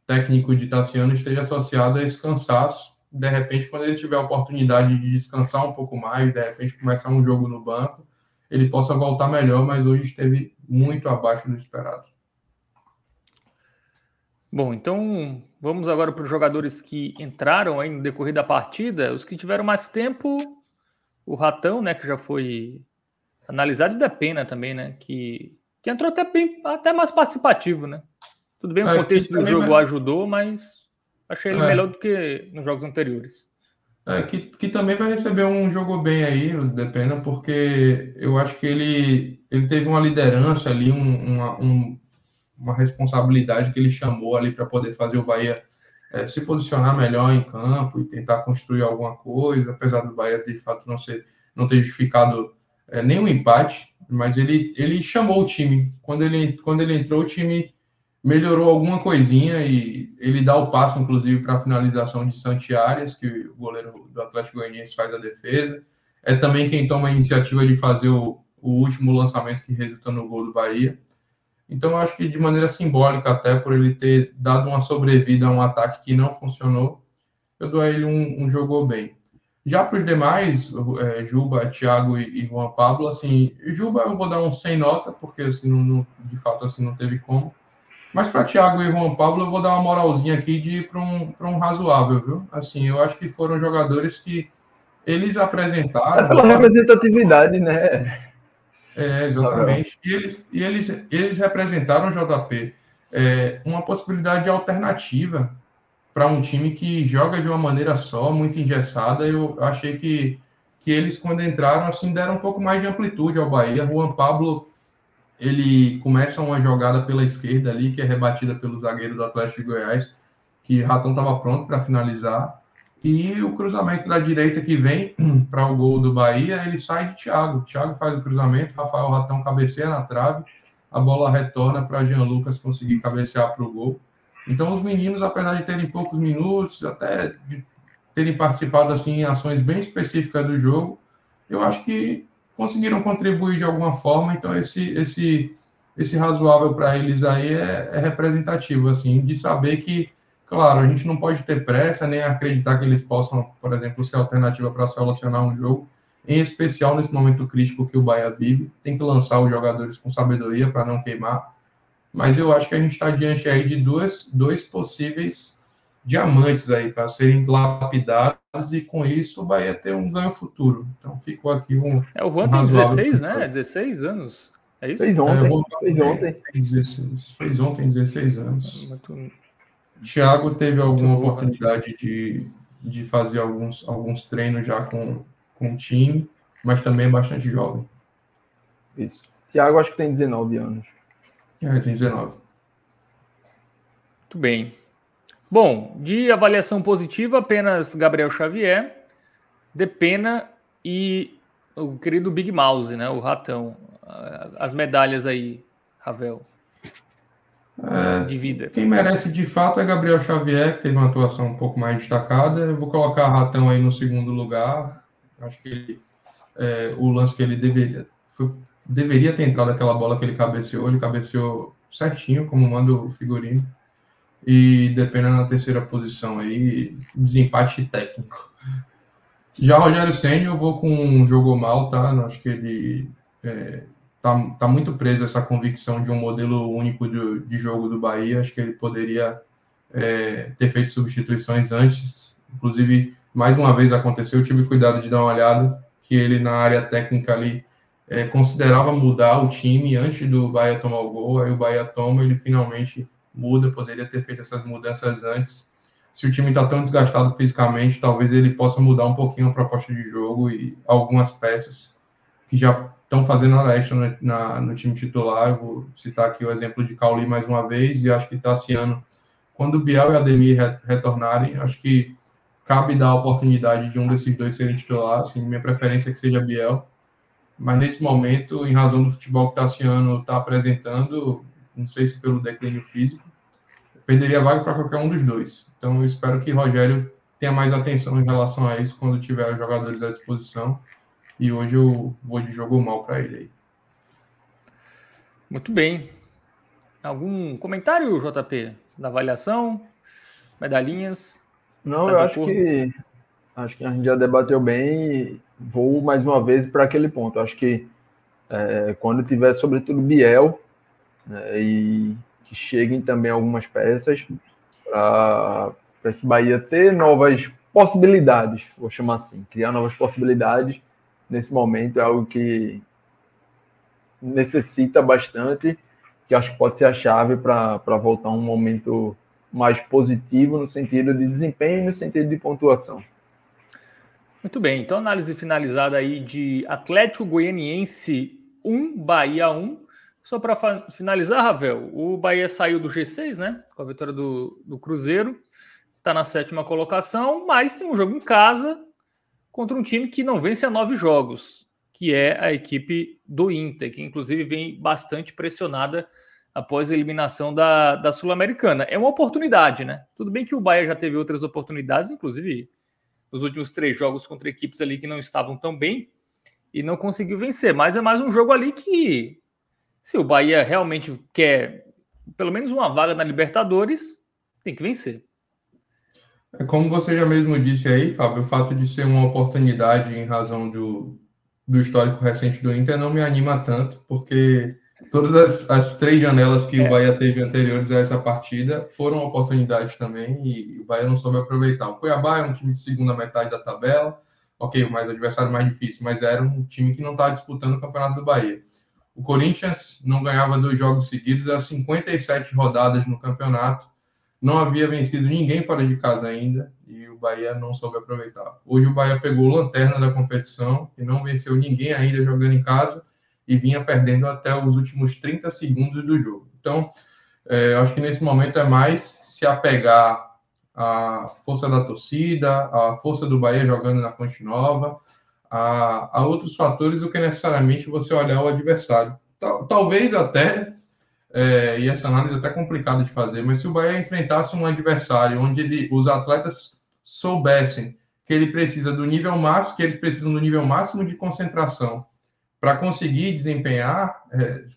técnico de Tassiano esteja associada a esse cansaço. De repente, quando ele tiver a oportunidade de descansar um pouco mais, de repente começar um jogo no banco, ele possa voltar melhor, mas hoje esteve muito abaixo do esperado. Bom, então vamos agora para os jogadores que entraram aí no decorrer da partida. Os que tiveram mais tempo, o Ratão, né, que já foi analisado, e da Pena também, né, que entrou até mais participativo, né? Tudo bem, o contexto do jogo ajudou, mas achei ele melhor do que nos jogos anteriores. Que também vai receber um jogo bem aí, o Depena, porque eu acho que ele teve uma liderança ali, uma responsabilidade que ele chamou ali para poder fazer o Bahia se posicionar melhor em campo e tentar construir alguma coisa, apesar do Bahia de fato não ter justificado nenhum empate, mas ele chamou o time. Quando ele entrou, o time melhorou alguma coisinha e ele dá o passo, inclusive, para a finalização de Santi Arias, que o goleiro do Atlético Goianiense faz a defesa. É também quem toma a iniciativa de fazer o último lançamento que resulta no gol do Bahia. Então, eu acho que de maneira simbólica, até por ele ter dado uma sobrevida a um ataque que não funcionou, eu dou a ele um jogou bem. Já para os demais, Juba, Thiago e Juan Pablo, assim, Juba eu vou dar um 100 nota, porque assim, de fato assim, não teve como. Mas para Thiago e Juan Pablo, eu vou dar uma moralzinha aqui de ir para um razoável, viu? Assim, eu acho que foram jogadores que eles apresentaram... É pela representatividade, né? Exatamente. E eles representaram, JP, uma possibilidade alternativa para um time que joga de uma maneira só, muito engessada. Eu achei que eles, quando entraram, assim, deram um pouco mais de amplitude ao Bahia. Juan Pablo, ele começa uma jogada pela esquerda ali, que é rebatida pelo zagueiro do Atlético de Goiás, que Ratão estava pronto para finalizar. E o cruzamento da direita que vem para o gol do Bahia, ele sai de Thiago. Thiago faz o cruzamento, Rafael Ratão cabeceia na trave, a bola retorna para Jean Lucas conseguir cabecear para o gol. Então, os meninos, apesar de terem poucos minutos, até de terem participado assim, em ações bem específicas do jogo, eu acho que conseguiram contribuir de alguma forma. Então, esse razoável para eles aí é representativo, assim, de saber que, claro, a gente não pode ter pressa, nem acreditar que eles possam, por exemplo, ser alternativa para solucionar um jogo, em especial nesse momento crítico que o Bahia vive. Tem que lançar os jogadores com sabedoria para não queimar. Mas eu acho que a gente está diante aí de dois possíveis diamantes aí para serem lapidados e com isso o Bahia ter um ganho futuro. Então ficou aqui um... O Juan tem 16, né? 16 anos. É isso? Fez ontem. Fez ontem 16 anos. Thiago teve alguma oportunidade de fazer alguns treinos já com o time, mas também é bastante jovem. Isso. Thiago acho que tem 19 anos. Tem 19. Muito bem. Bom, de avaliação positiva, apenas Gabriel Xavier, Depena e o querido Big Mouse, né? O Ratão. As medalhas aí, Ravel. De vida. Quem merece de fato é Gabriel Xavier, que teve uma atuação um pouco mais destacada. Eu vou colocar Ratão aí no segundo lugar. Acho que o lance que ele deveria ter entrado aquela bola que ele cabeceou certinho, como manda o figurino. E Depena na terceira posição aí, desempate técnico. Já Rogério Ceni, eu vou com um jogou mal, tá? Eu acho que ele tá muito preso a essa convicção de um modelo único de jogo do Bahia. Acho que ele poderia ter feito substituições antes. Inclusive, mais uma vez aconteceu, eu tive cuidado de dar uma olhada, que ele na área técnica ali considerava mudar o time antes do Bahia tomar o gol. Aí o Bahia toma, ele finalmente muda, poderia ter feito essas mudanças antes. Se o time está tão desgastado fisicamente, talvez ele possa mudar um pouquinho a proposta de jogo e algumas peças que já estão fazendo hora extra no time titular. Eu vou citar aqui o exemplo de Cauli mais uma vez, e acho que Tassiano, quando o Biel e Ademir retornarem, acho que cabe dar a oportunidade de um desses dois serem titular. Assim, minha preferência é que seja Biel. Mas nesse momento, em razão do futebol que Tassiano está apresentando, não sei se pelo declínio físico, perderia a vaga para qualquer um dos dois. Então eu espero que Rogério tenha mais atenção em relação a isso quando tiver os jogadores à disposição. E hoje eu vou de jogo mal para ele aí. Muito bem. Algum comentário, JP, da avaliação? Medalhinhas? Não, eu acho que a gente já debateu bem e vou mais uma vez para aquele ponto. Acho que quando tiver, sobretudo, Biel, né, e que cheguem também algumas peças para esse Bahia ter novas possibilidades, vou chamar assim, criar novas possibilidades nesse momento é algo que necessita bastante, que acho que pode ser a chave para voltar a um momento mais positivo no sentido de desempenho e no sentido de pontuação. Muito bem, então análise finalizada aí de Atlético Goianiense 1, Bahia 1. Só para finalizar, Ravel, o Bahia saiu do G6, né? Com a vitória do Cruzeiro. Está na 7ª colocação, mas tem um jogo em casa contra um time que não vence há 9 jogos, que é a equipe do Inter, que inclusive vem bastante pressionada após a eliminação da Sul-Americana. É uma oportunidade, né? Tudo bem que o Bahia já teve outras oportunidades, inclusive nos últimos 3 jogos contra equipes ali que não estavam tão bem e não conseguiu vencer, mas é mais um jogo ali que, se o Bahia realmente quer pelo menos uma vaga na Libertadores, tem que vencer. Como você já mesmo disse aí, Fábio, o fato de ser uma oportunidade em razão do histórico recente do Inter não me anima tanto, porque todas as 3 janelas que o Bahia teve anteriores a essa partida foram oportunidades também e o Bahia não soube aproveitar. O Cuiabá é um time de segunda metade da tabela, ok, o adversário mais difícil, mas era um time que não estava disputando o Campeonato do Bahia. O Corinthians não ganhava 2 jogos seguidos há 57 rodadas no campeonato, não havia vencido ninguém fora de casa ainda e o Bahia não soube aproveitar. Hoje o Bahia pegou lanterna da competição e não venceu ninguém ainda jogando em casa e vinha perdendo até os últimos 30 segundos do jogo. Então, acho que nesse momento é mais se apegar à força da torcida, à força do Bahia jogando na Fonte Nova, a outros fatores do que necessariamente você olhar o adversário. Talvez até... e essa análise é até complicada de fazer, mas se o Bahia enfrentasse um adversário onde os atletas soubessem que ele precisa do nível máximo, que eles precisam do nível máximo de concentração para conseguir desempenhar,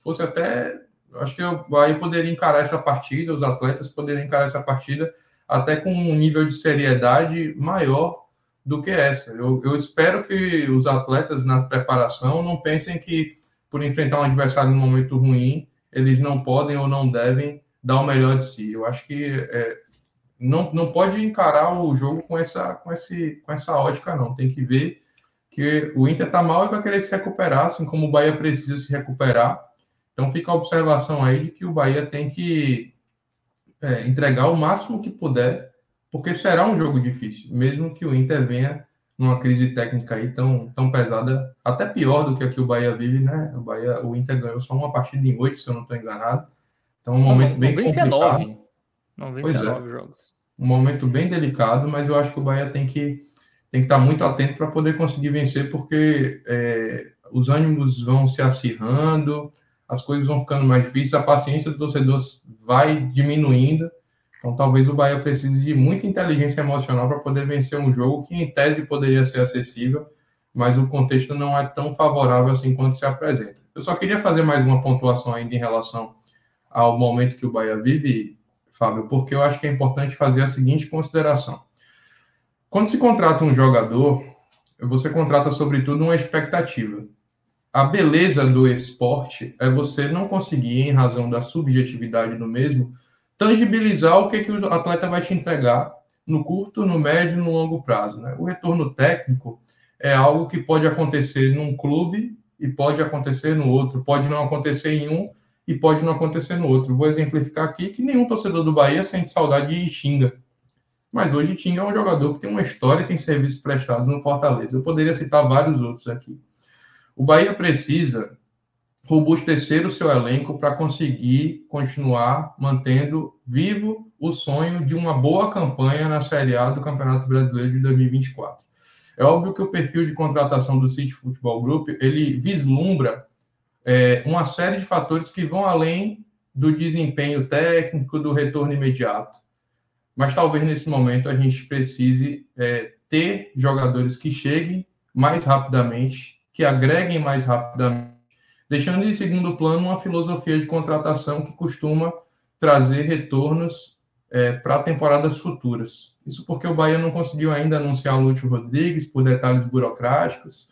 fosse até, acho que o Bahia poderia encarar essa partida, os atletas poderiam encarar essa partida até com um nível de seriedade maior do que essa. Eu espero que os atletas na preparação não pensem que por enfrentar um adversário num momento ruim, eles não podem ou não devem dar o melhor de si. Eu acho que não pode encarar o jogo com essa ótica, não. Tem que ver que o Inter está mal e vai querer se recuperar, assim como o Bahia precisa se recuperar. Então fica a observação aí de que o Bahia tem que entregar o máximo que puder, porque será um jogo difícil, mesmo que o Inter venha numa crise técnica aí tão pesada, até pior do que a que o Bahia vive, né? O Inter ganhou só uma partida em 8, se eu não estou enganado. Então, um momento bem complicado. Não vence a 9 jogos. Um momento bem delicado, mas eu acho que o Bahia tem que estar muito atento para poder conseguir vencer, porque os ânimos vão se acirrando, as coisas vão ficando mais difíceis, a paciência do torcedor vai diminuindo. Então, talvez o Bahia precise de muita inteligência emocional para poder vencer um jogo que, em tese, poderia ser acessível, mas o contexto não é tão favorável assim quanto se apresenta. Eu só queria fazer mais uma pontuação ainda em relação ao momento que o Bahia vive, Fábio, porque eu acho que é importante fazer a seguinte consideração. Quando se contrata um jogador, você contrata, sobretudo, uma expectativa. A beleza do esporte é você não conseguir, em razão da subjetividade do mesmo, tangibilizar o que o atleta vai te entregar no curto, no médio e no longo prazo, né? O retorno técnico é algo que pode acontecer num clube e pode acontecer no outro, pode não acontecer em um e pode não acontecer no outro. Vou exemplificar aqui que nenhum torcedor do Bahia sente saudade de Tinga, mas hoje Tinga é um jogador que tem uma história e tem serviços prestados no Fortaleza. Eu poderia citar vários outros aqui. O Bahia precisa robustecer o seu elenco para conseguir continuar mantendo vivo o sonho de uma boa campanha na Série A do Campeonato Brasileiro de 2024. É óbvio que o perfil de contratação do City Futebol Group, ele vislumbra uma série de fatores que vão além do desempenho técnico, do retorno imediato. Mas talvez nesse momento a gente precise ter jogadores que cheguem mais rapidamente, que agreguem mais rapidamente, deixando em segundo plano uma filosofia de contratação que costuma trazer retornos para temporadas futuras. Isso porque o Bahia não conseguiu ainda anunciar o Lúcio Rodrigues por detalhes burocráticos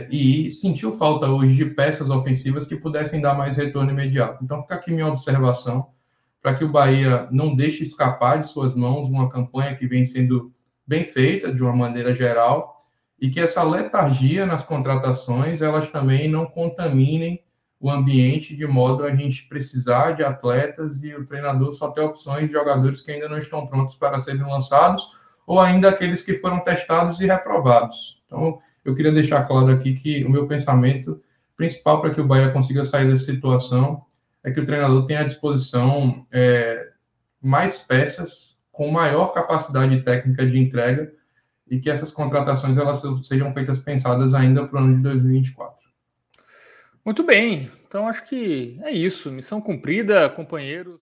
e sentiu falta hoje de peças ofensivas que pudessem dar mais retorno imediato. Então fica aqui minha observação para que o Bahia não deixe escapar de suas mãos uma campanha que vem sendo bem feita de uma maneira geral, e que essa letargia nas contratações, elas também não contaminem o ambiente de modo a gente precisar de atletas e o treinador só ter opções de jogadores que ainda não estão prontos para serem lançados ou ainda aqueles que foram testados e reprovados. Então, eu queria deixar claro aqui que o meu pensamento principal para que o Bahia consiga sair dessa situação é que o treinador tenha à disposição mais peças com maior capacidade técnica de entrega e que essas contratações elas sejam feitas pensadas ainda para o ano de 2024. Muito bem, então acho que é isso. Missão cumprida, companheiros.